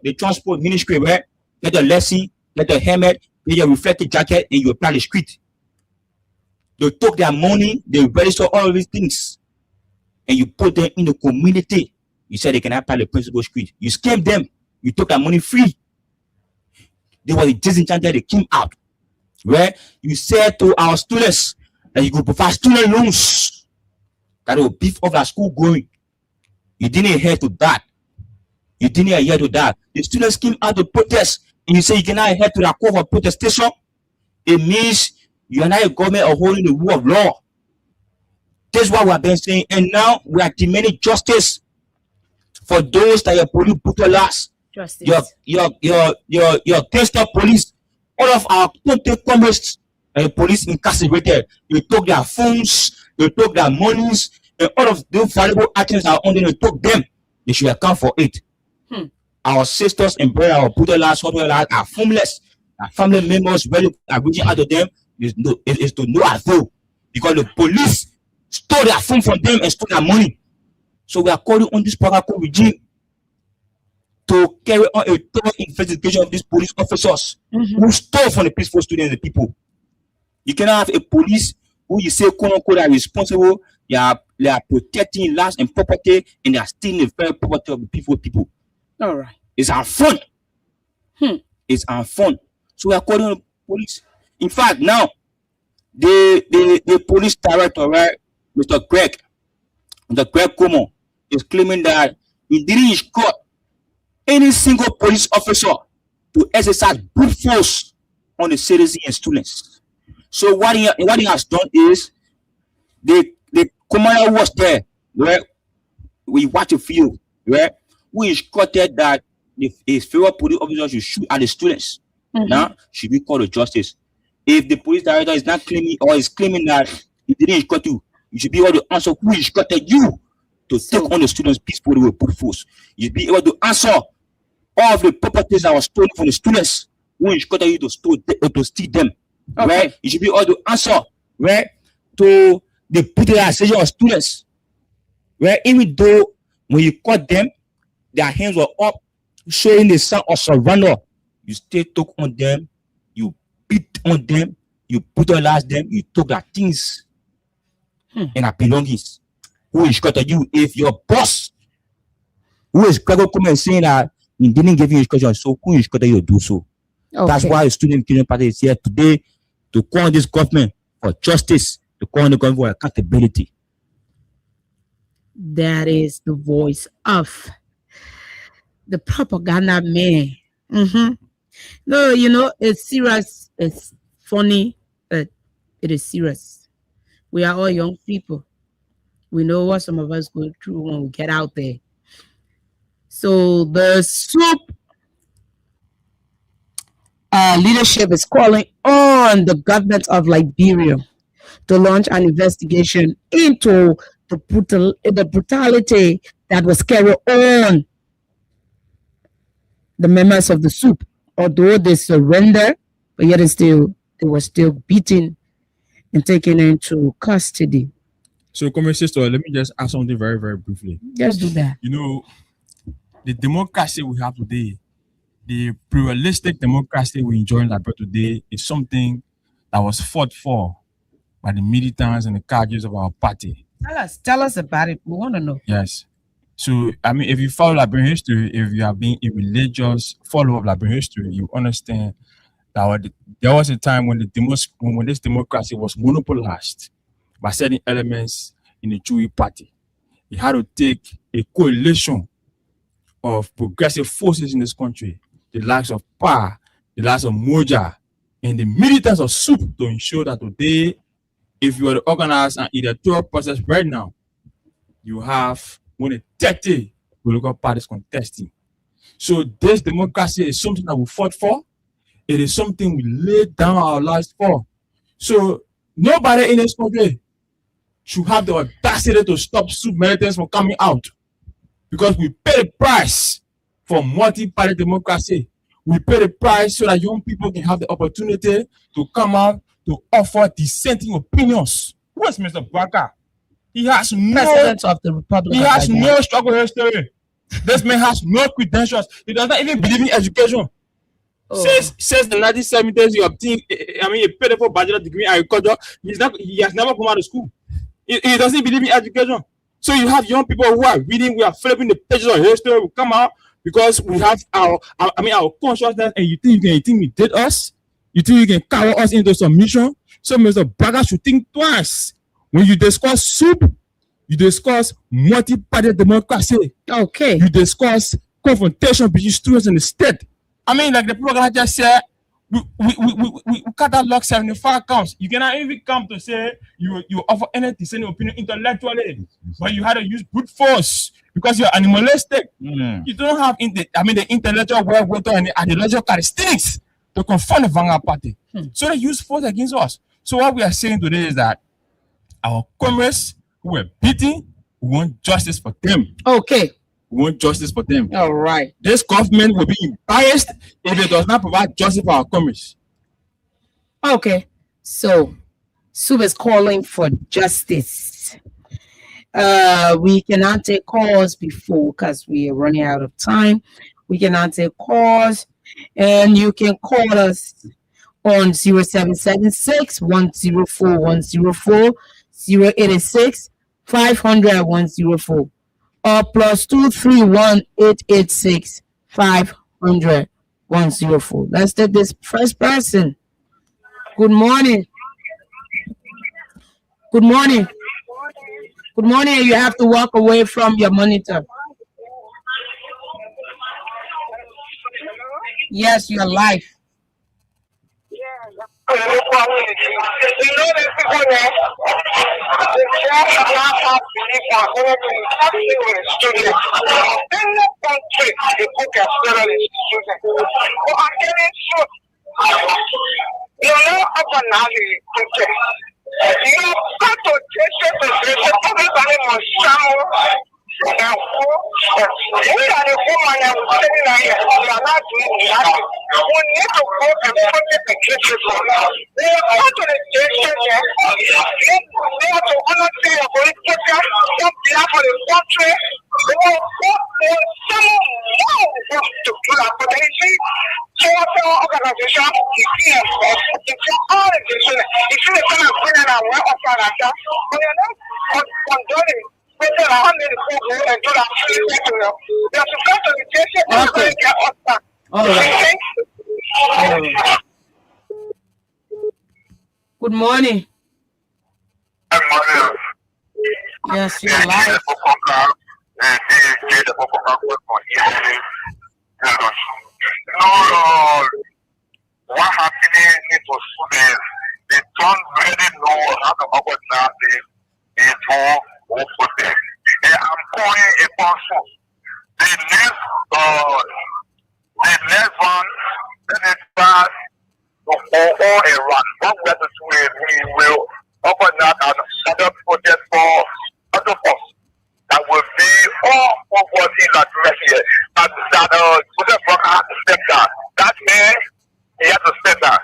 the transport ministry, where get a lesson, get a helmet, get your reflective jacket, and you apply the street. They took their money, they register all of these things, and you put them in the community. You said they can apply the principal street. You scam them, you took their money free. They were disenchanted, they came out. Where you said to our students that you could provide student loans that will beef up our school going. You didn't adhere to that. You didn't adhere to that. The students came out to protest, and you say you cannot adhere to that call for protestation. It means you are not a government upholding the rule of law. That's what we have been saying. And now we are demanding justice for those that your police brutalized. Justice. Your gangster police, all of our communists and police incarcerated. They took their phones, they took their monies, and all of those valuable items are on them. They took them. They should account for it. Our sisters and brothers, our brutalized are homeless. Our family members really are reaching out to them. Is to no avail, because the police stole their phone from them and stole their money. So we are calling on this powerful regime to carry on a thorough investigation of these police officers who stole from the peaceful students and the people. You cannot have a police who you say quote unquote are responsible. They are protecting lives and property, and they are stealing the very property of the people. All right. It's our fun. It's our fun. So we are calling on the police. In fact, now the police director, right, Mr. Greg Como, is claiming that he didn't escort any single police officer to exercise brute force on the citizens and students. So what he has done is the commander who was there, where we watch a field, where we escorted that his fellow police officers should shoot at the students. Now should be called to justice. If the police director is not claiming or is claiming that he didn't escort you, you should be able to answer who escorted you to take on the students peacefully with brute force. You should be able to answer all of the properties that were stolen from the students who escorted you to steal them. Right? You should be able to answer, right, to the brutalization of students. Right? Even though when you caught them, their hands were up, showing the sign of surrender, you still took on them, you beat on them, you brutalized them, you took their things and their belongings. Who escorted you? If your boss, who is Gregor coming and saying that he didn't give you instruction, so who escorted you to do so? That's why the Student Education Party is here today to call on this government for justice, to call on the government for accountability. That is the voice of the propaganda man. No, you know, it's serious, it's funny, but it is serious. We are all young people. We know what some of us go through when we get out there. So the SUP leadership is calling on the government of Liberia to launch an investigation into the brutality that was carried on the members of the SUP. Although they surrendered, but yet they were still beaten and taken into custody. So, come sister, let me just ask something very, very briefly. Just do that. You know, the democracy we have today, the pluralistic democracy we enjoy in Liberia today, is something that was fought for by the militants and the cadres of our party. Tell us about it. We want to know. Yes. So, I mean, if you follow Liberian history, if you have been a religious follower of Liberian history, you understand that there was a time when this democracy was monopolized by certain elements in the Jewish party. You had to take a coalition of progressive forces in this country, the likes of PA, the likes of Moja, and the militants of SUP to ensure that today, if you are to organize an electoral process right now, you have more than 30 political parties contesting. So this democracy is something that we fought for. It is something we laid down our lives for. So nobody in this country should have the audacity to stop soup militants from coming out, because we pay the price for multi-party democracy. We pay the price so that young people can have the opportunity to come out to offer dissenting opinions. Who is Mr. Baka? He has President of the Republic. He has no struggle history. This man has no credentials. He does not even believe in education. Since the 1970s, he obtained, a paid for bachelor degree in agriculture. He has never come out of school. He doesn't believe in education. So you have young people who are reading, we are flipping the pages of history, we come out because we have our consciousness, and you think you can intimidate us? You think you can cower us into submission? So Mr. Braga should think twice. When you discuss soup, you discuss multi-party democracy. Okay. You discuss confrontation between students and the state. I mean, like the program just said, we catalog 75 counts. You cannot even come to say you offer any dissenting opinion intellectually, but you had to use brute force because you're animalistic. You don't have the intellectual wherewithal and the ideological characteristics to confront the Vanguard Party. So they use force against us. So what we are saying today is that our comrades who were beaten, we want justice for them. Okay. We want justice for them. All right. This government will be biased if it does not provide justice for our comrades. Okay. So, Sub is calling for justice. We cannot take calls before because we are running out of time. We cannot take calls. And you can call us on 0776 104 104, 086 500 104. Or plus 231 886 500 104. Let's take this first person. Good morning. Good morning. Good morning. You have to walk away from your monitor. Yes, you're live. You know the people there, the church does not have belief on anything, especially with students. In no country, the book is better than students. But I'm telling you, you know about now the teacher. You got to teach it, everybody must shout. We are the woman and we're sitting here. We are not doing nothing. We need to go and protect the churches. We are going to the station here. We have to honor your political on behalf of the country. We will go for someone more to do that. But they see, our organization, the PFS, it's all the children. If you come and bring it out, we're offering that. But you're not condoning. Good morning. Yes, you're live. What happening to students? They don't really know how to organize it into and I'm calling a person. The next one, let it pass to all Iran. What we have to do is we will open up another project for other folks. That will be all of what is addressed here. And that Joseph Brock has to step down. That man, he has to step down.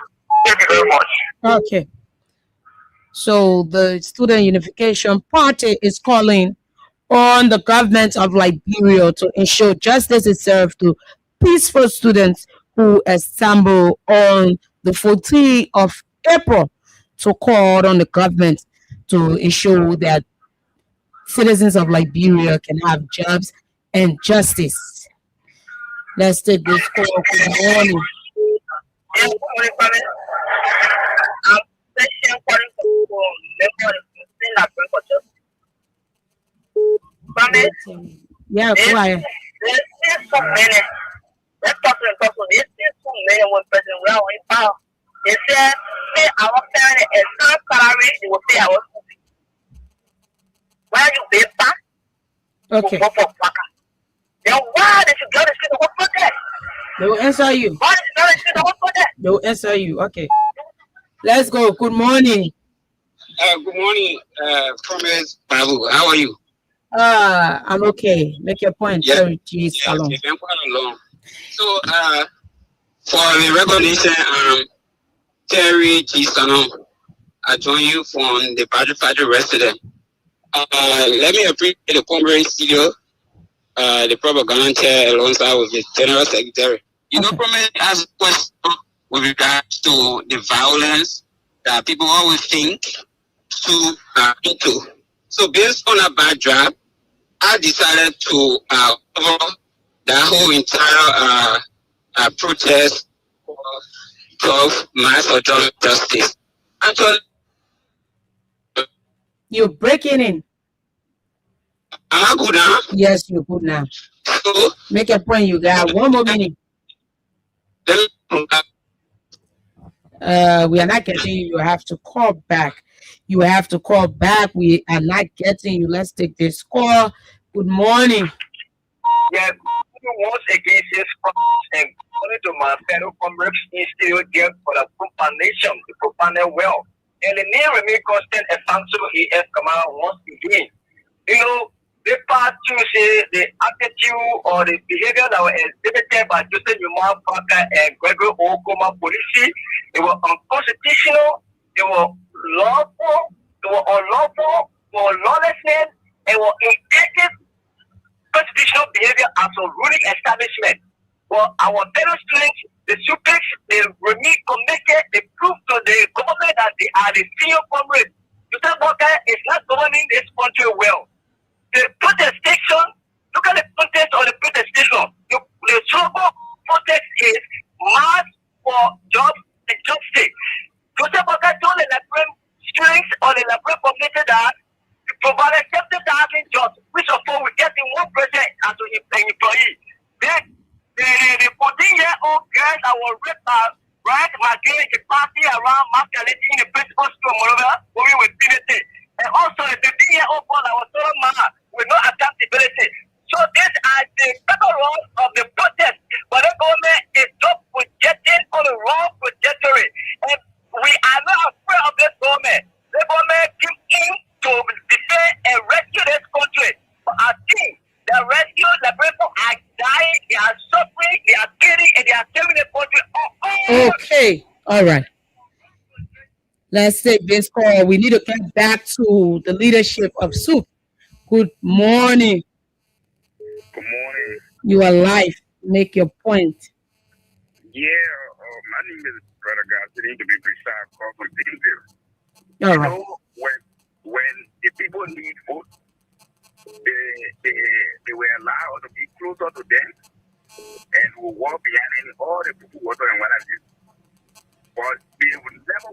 Thank you very much. Okay. So the Student Unification Party is calling on the government of Liberia to ensure justice is served to peaceful students who assemble on the 14th of April to call on the government to ensure that citizens of Liberia can have jobs and justice. Let's take this call. Good morning. Yeah, quiet. There's so many. Let's talk to the person. There's so many one person we are in power. They said, pay our parents and some salary, they will pay our school fees. Why you pay back? Okay. Then why did you go to see the work for that? They will answer you. Why did you go to see the work for that? They will answer you. Okay. Let's go. Good morning. Good morning, Promise Babu. How are you? I'm okay. Make your point. Yeah, Sorry, geez, yes, Salon. it's been quite long. So, for the recognition, Terry G. Salon, I join you from the Padre resident. Let me appreciate the comrade CEO, the propaganda chair alongside with the general secretary. You know, Promise has a question with regards to the violence that people always think to into. So based on a backdrop, I decided to cover that whole entire protest of mass or justice. Actually, You're breaking in. am I good now? Yes, you're good now. So, Make a point. You got 1 more minute. We are not getting you. You have to call back. You have to call back. We are not getting you. Let's take this call. Good morning. Yeah, once again, says and according to my fellow comrades, is still there for the profanation, the profaned well. And the name remain constant and functional EF command once again. You know, the part to say the attitude or the behavior that was exhibited by Joseph Yuma Parker and Gregory Okoma police, they were unconstitutional, they were lawful, they were unlawful, they were lawlessness, they were ineffective constitutional behavior as a ruling establishment. But our fellow students, the SUPEX, they remain committed, they prove to the government that they are the senior comrades. Joseph Parker is not governing this country well. The protestation, look at the content of the protestation. The struggle protest is mass for jobs and justice. Joseph Parker told the Liberian students or the Liberian population that to provide accepted having jobs, which of all we get in 1% as an employee. Then the 14-year-old girls that were raped right against the party around masquerading in the principal school, moreover, we were penalty. And also a 15-year-old boy that was told man with no accountability. So these are the federal of the protest. But the government is just projecting on the wrong trajectory. And we are not afraid of this government. The government came in to defend and rescue this country. But I think the rescue, the people are dying, they are suffering, they are killing, and they are killing the country. Okay. All right. Let's take this call. We need to get back to the leadership of SUP. Good morning. Good morning. You are live. Make your point. Yeah, my name is Brother Garcia, to be precise, call from Deanville. All right. You know, when the people need food, they were allowed to be closer to them and will walk behind all the people who are doing what I do. But they would never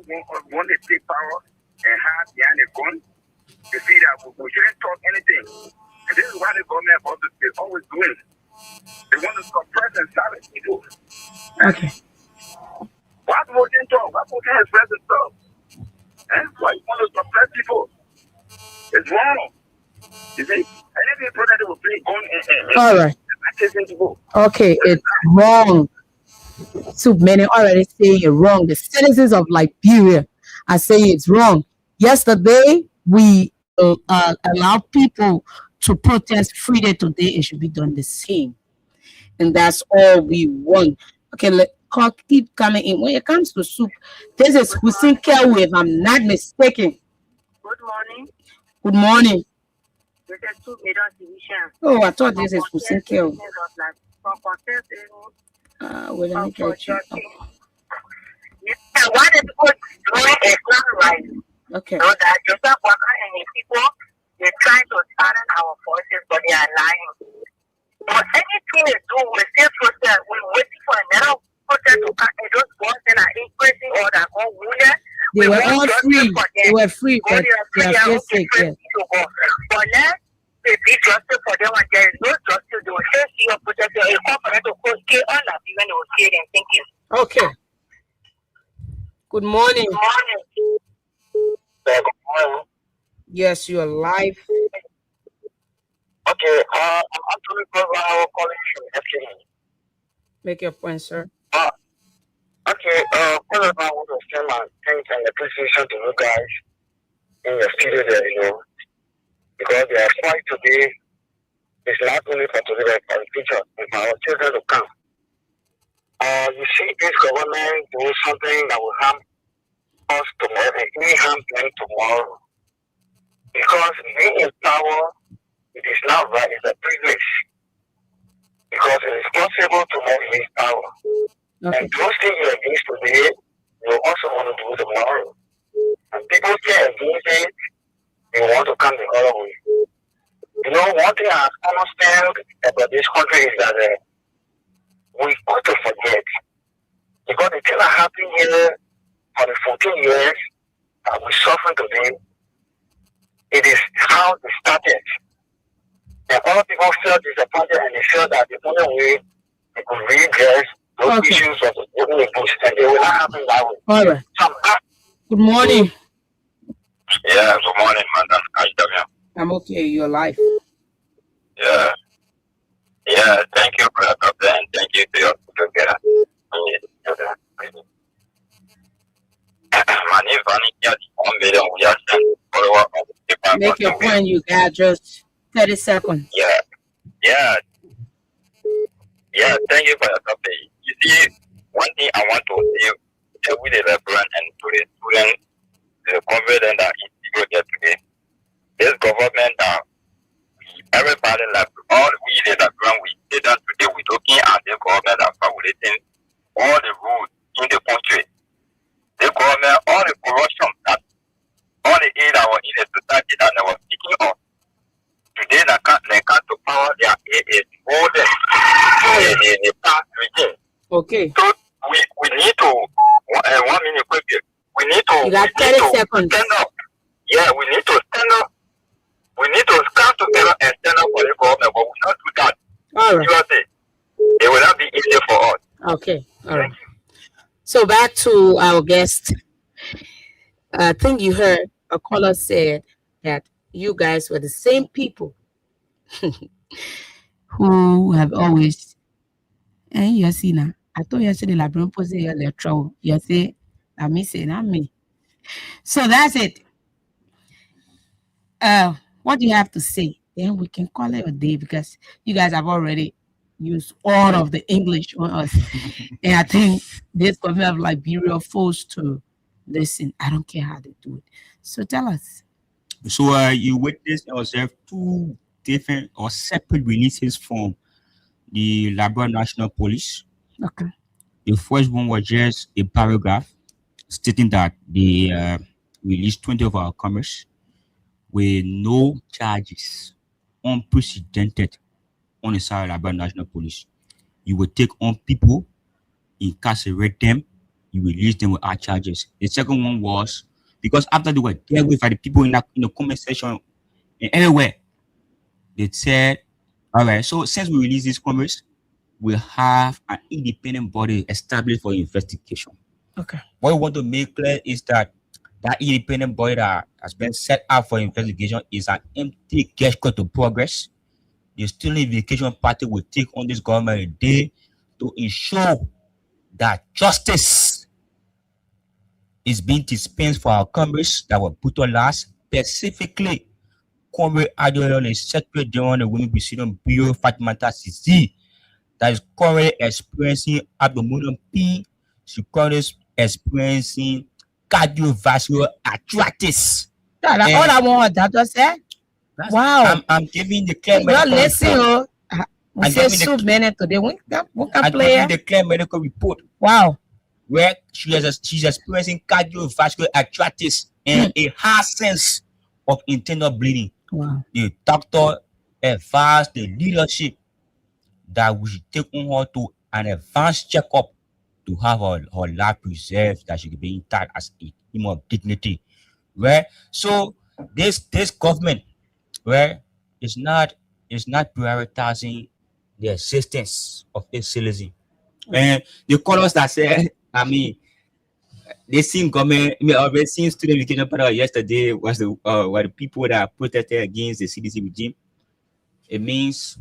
want to take power and hide behind a gun. They see that we shouldn't talk anything. And this is why the government is always doing. They want to suppress and silence people. Okay. Why people can't talk? Why people can't express themselves? And why you want to suppress people? It's wrong. You see, anything protected will bring gun and All right. chasing people. Okay, it's wrong. So many already saying it wrong. The citizens of Liberia are saying it's wrong. Yesterday, we allow people to protest freely. Today, it should be done the same. And that's all we want. Okay, keep coming in. When it comes to SUP, this is Hussein Kelwe, if I'm not mistaken. Good morning. Good morning. This is SUP Middle Division. Oh, I thought this is Hussein Kelwe. Wait, let me get you. Yeah, why the people doing is not right. Okay. So that Joseph Walker and his people, they're trying to silence our voices, but they are lying. But anything they do, we still protest. We're waiting for another protest to come, and those boys that are increasing or that are wounded. They were all free. They were free, but they are still sick. Yes. But let's be justice for them, and there is no justice. They will still see your protest. A corporate to go kill all of you when they will kill them. Thank you. Okay. Good morning. Good morning. Good morning. Yes, you are live. Okay, I'm actually calling from FKN. Make your point, sir. Okay, first of all, I want to extend my thanks and appreciation to you guys in your studio there, because their fight today is not only for today, but for the future, and for our children to come. You see this government doing something that will harm us tomorrow, and may harm them tomorrow. Because being in power, it is not right, it's a privilege. Because it is possible to have this power. Okay. And those things you are against today, you also want to do tomorrow. And people say against it, they want to come the other way. One thing I understand about this country is that we got to forget. Because the thing that happened here for the 14 years that we're suffering today, it is how it started. And all people felt disappointed and they felt that the only way they could redress those issues was to open the bush, and they will not happen that way. All right. Good morning. Yeah, good morning, madam. How you doing? I'm okay. You're live. Yeah. Yeah, thank you for that, and thank you to your together. My name is Vanity. 1 million. We are sent follow-up. Make your point. You got just 30 seconds. Yeah, thank you for your topic. You see, one thing I want to say with the reference and to the students, the confidence that is people here today, this government everybody, like all we the reference, we sit down today, we're looking at the government that violating all the rules in the country. The government, all the corruption, that all the aid that was in the society that they were speaking of. Today, they can't to power their aid is older in the past regime. Okay. So we need to 1 minute quickly. We need to. You got 30 seconds. Stand up. Yeah, we need to stand up. We need to stand together and stand up for the government, but we not do that. All right. It will not be easy for us. Okay. All right. So back to our guest. I think you heard a caller said that you guys were the same people who have always. You see now. I thought yesterday la bron pose your electro. You say, I miss it, not me. So that's it. What do you have to say? Then we can call it a day because you guys have already used all of the English on us. And I think this government of Liberia forced to listen. I don't care how they do it. So tell us. So you witnessed yourself 2 different or separate releases from the Liberia National Police. Okay. The first one was just a paragraph stating that they released 20 of our commerce with no charges, unprecedented on the side of Liberia National Police. You will take on people, incarcerate them, you release them without charges. The second one was because after they were dealt with by the people in the comment section and everywhere, they said, all right, so since we release this commerce, we have an independent body established for investigation. Okay. What we want to make clear is that independent body that has been set up for investigation is an empty gesture to progress. The Student Unification Party will take on this government a day to ensure that justice is being dispensed for our comrades that were put on last, specifically Comrade Adeola, the Secretary General of the Women Proceeding Bureau, Fatimata Sisi, that is currently experiencing abdominal pain. She currently experiencing cardiovascular arthritis. All I want that to say. Wow. I'm giving the clear medical report. We say so many today. We can play. I'm giving the clear medical report. Wow. Where she's experiencing cardiovascular arthritis and a high sense of internal bleeding. Wow. The doctor advised the leadership that we should take on her to an advanced checkup to have her life preserved, that she could be intact as a human of dignity. Right? So this government, right, is not prioritizing the existence of a citizen. And the colors that said, I mean, they seen government. I mean, already seen Student Unification Party yesterday was were the people that protested against the CDC regime. It means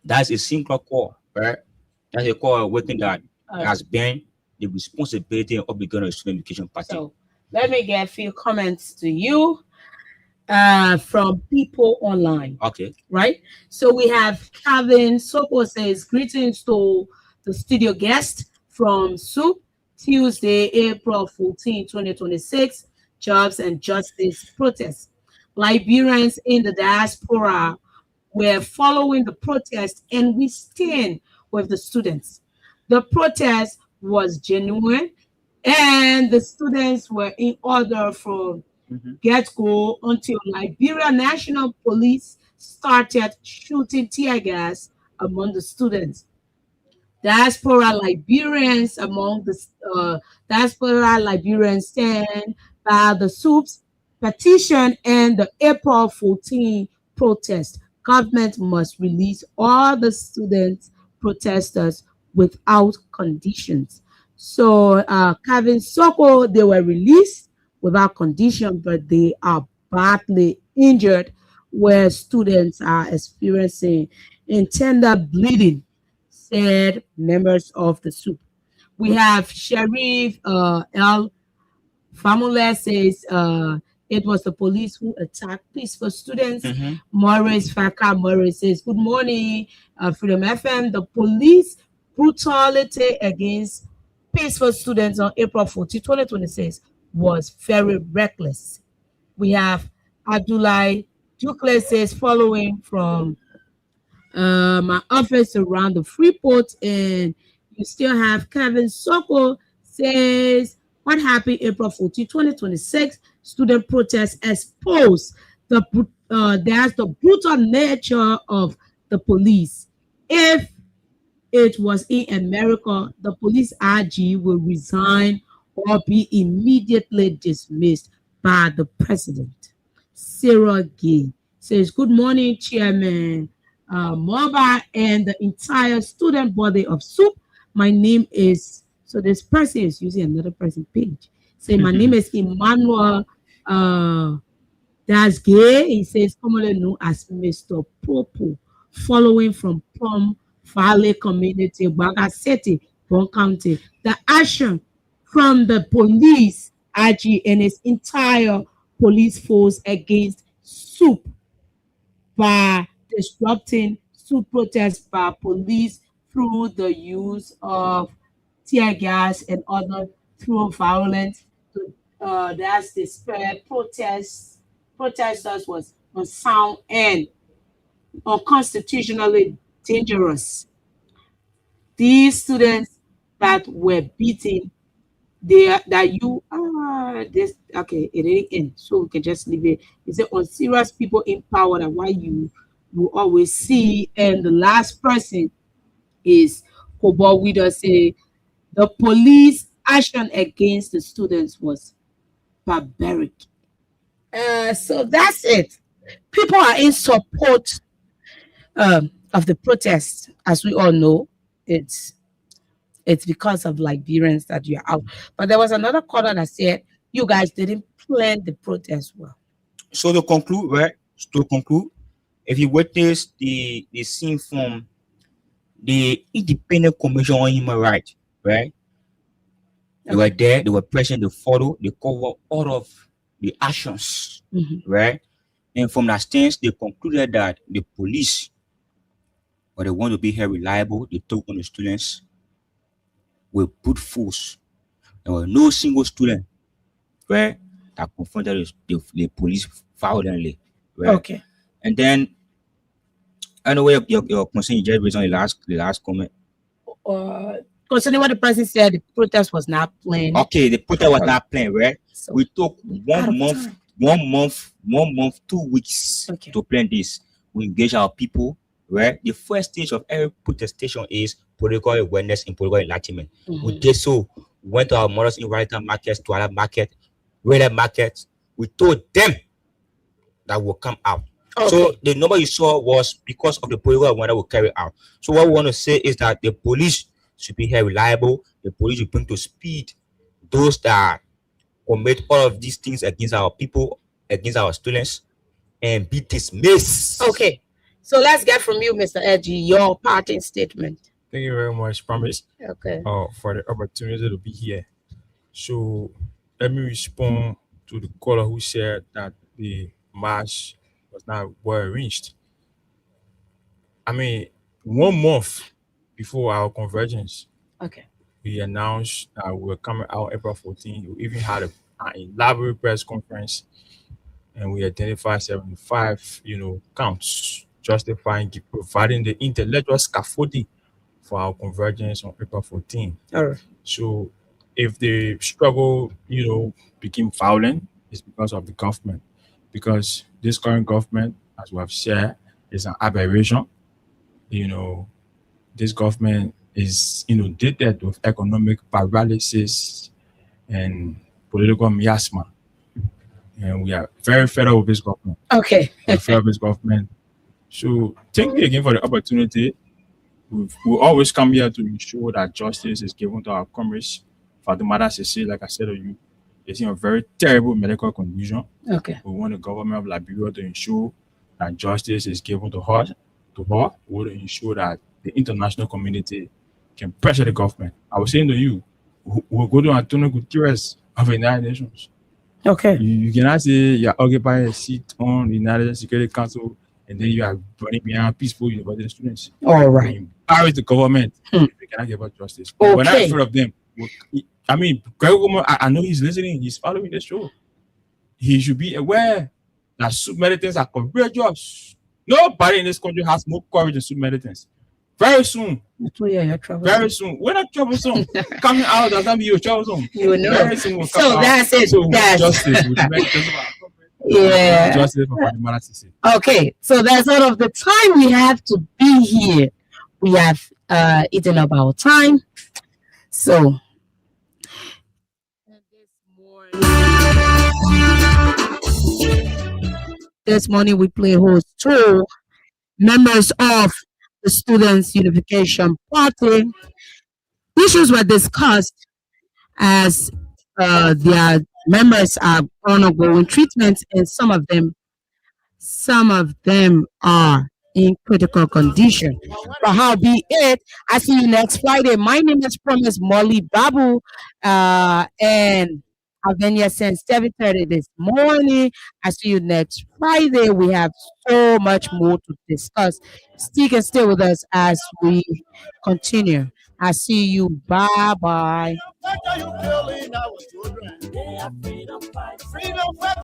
that's a single core, right? That's a core working that has been the responsibility of the Student Unification Party. So let me get a few comments to you from people online. Okay. Right? So we have Calvin Soko says, greetings to the studio guest from SOUP, Tuesday, April 14, 2026, Jobs and Justice Protest. Liberians in the diaspora were following the protest, and we stand with the students. The protest was genuine, and the students were in order from get-go until Liberia National Police started shooting tear gas among the students. Diaspora Liberians among the diaspora Liberians stand by the SOUP's petition and the April 14 protest. Government must release all the students protesters without conditions. So Calvin Soko, they were released without condition, but they are badly injured, where students are experiencing internal bleeding, said members of the SOUP. We have Sheriff El Famula says it was the police who attacked peaceful students. Morris Faka Morris says, good morning, Freedom FM. The police brutality against peaceful students on April 14, 2026 was very reckless. We have Abdullah Dukle says, following from my office around the Freeport, and you still have Kevin Soko says, what happened April 14, 2026? Student protests expose there's the brutal nature of the police. If it was in America, the police IG will resign or be immediately dismissed by the president. Sarah Gay says, good morning, Chairman Moba and the entire student body of SOUP. My name is, so this person is using another person's page. Say, my name is Emmanuel Das Gay. He says, commonly known as Mr. Popo, following from Plum Valley Community, Baga City, Bon County. The action from the police, IG, and its entire police force against SOUP by disrupting SOUP protests by police through the use of tear gas and other through violence. That's the spread protesters was unsound and unconstitutionally dangerous. These students that were beaten, it didn't end, so we can just leave it. It's on serious people in power that why you will always see. And the last person is Kobo Widow say the police action against the students was barbaric. So that's it. People are in support of the protest, as we all know. It's because of Liberians that you're out. But there was another caller that said you guys didn't plan the protest well. So to conclude, right? If you witness the scene from the Independent Commission on Human Rights, right? They were there, they were present, they followed, they cover all of the actions, right? And from that stance, they concluded that the police, or they want to be here reliable, they took on the students with brute force. There was no single student, right, that confronted the police violently, right? Okay. And then, I know your concern you just raised on the last comment. Concerning what the president said, the protest was not planned. Okay, the protest was not planned, right? So we took 1 month, 2 weeks to plan this. We engage our people, right? The first stage of every protestation is political awareness and political enlightenment. We did so. We went to our mothers in Wellington markets, to other market, rural markets. We told them that will come out. So the number you saw was because of the political awareness we carry out. So what we want to say is that the police should be here reliable. The police should bring to speed those that commit all of these things against our people, against our students, and be dismissed. Okay. So let's get from you, Mr. Edgy, your parting statement. Thank you very much, Promise. Okay. For the opportunity to be here. So let me respond to the caller who said that the march was not well arranged. I mean, 1 month before our convergence, Okay. we announced that we were coming out April 14. We even had an elaborate press conference, and we identified 75, counts justifying providing the intellectual scaffolding for our convergence on April 14. All right. So if the struggle, became violent, it's because of the government. Because this current government, as we have said, is an aberration. This government is inundated with economic paralysis and political miasma. And we are very fed up with this government. Okay. We're fed up with this government. So thank you again for the opportunity. We always come here to ensure that justice is given to our comrades. Fatoumata Cissé, like I said to you, is in a very terrible medical condition. Okay. We want the government of Liberia to ensure that justice is given to her. We want to ensure that the international community can pressure the government. I was saying to you, we'll go to Antonio Guterres of the United Nations. Okay. You cannot say you're occupying a seat on the United Security Council and then you are running behind peaceful university students. All right. Embarrass the government. We cannot give us justice. Okay. We're not in front of them. I mean, Greg Omo, I know he's listening. He's following the show. He should be aware that soup militants are courageous. Nobody in this country has more courage than soup militants. Very soon. Very soon. We're not troublesome. Coming out doesn't mean you're troublesome. You know. Very soon we'll So come that's out. it. So That's justice. We'll make justice of our government. Yeah. Justice for Fatoumata Cissé. Okay, so that's all of the time we have to be here. We have eaten up our time. So this morning we play host to members of the Students' Unification Party. Issues were discussed as their members are undergoing treatments, and some of them are in critical condition. But how be it, I see you next Friday. My name is Promise Molly Babu, and I've been here since 7:30 this morning. I see you next Friday. We have so much more to discuss. Stick and stay with us as we continue. I see you. Bye bye.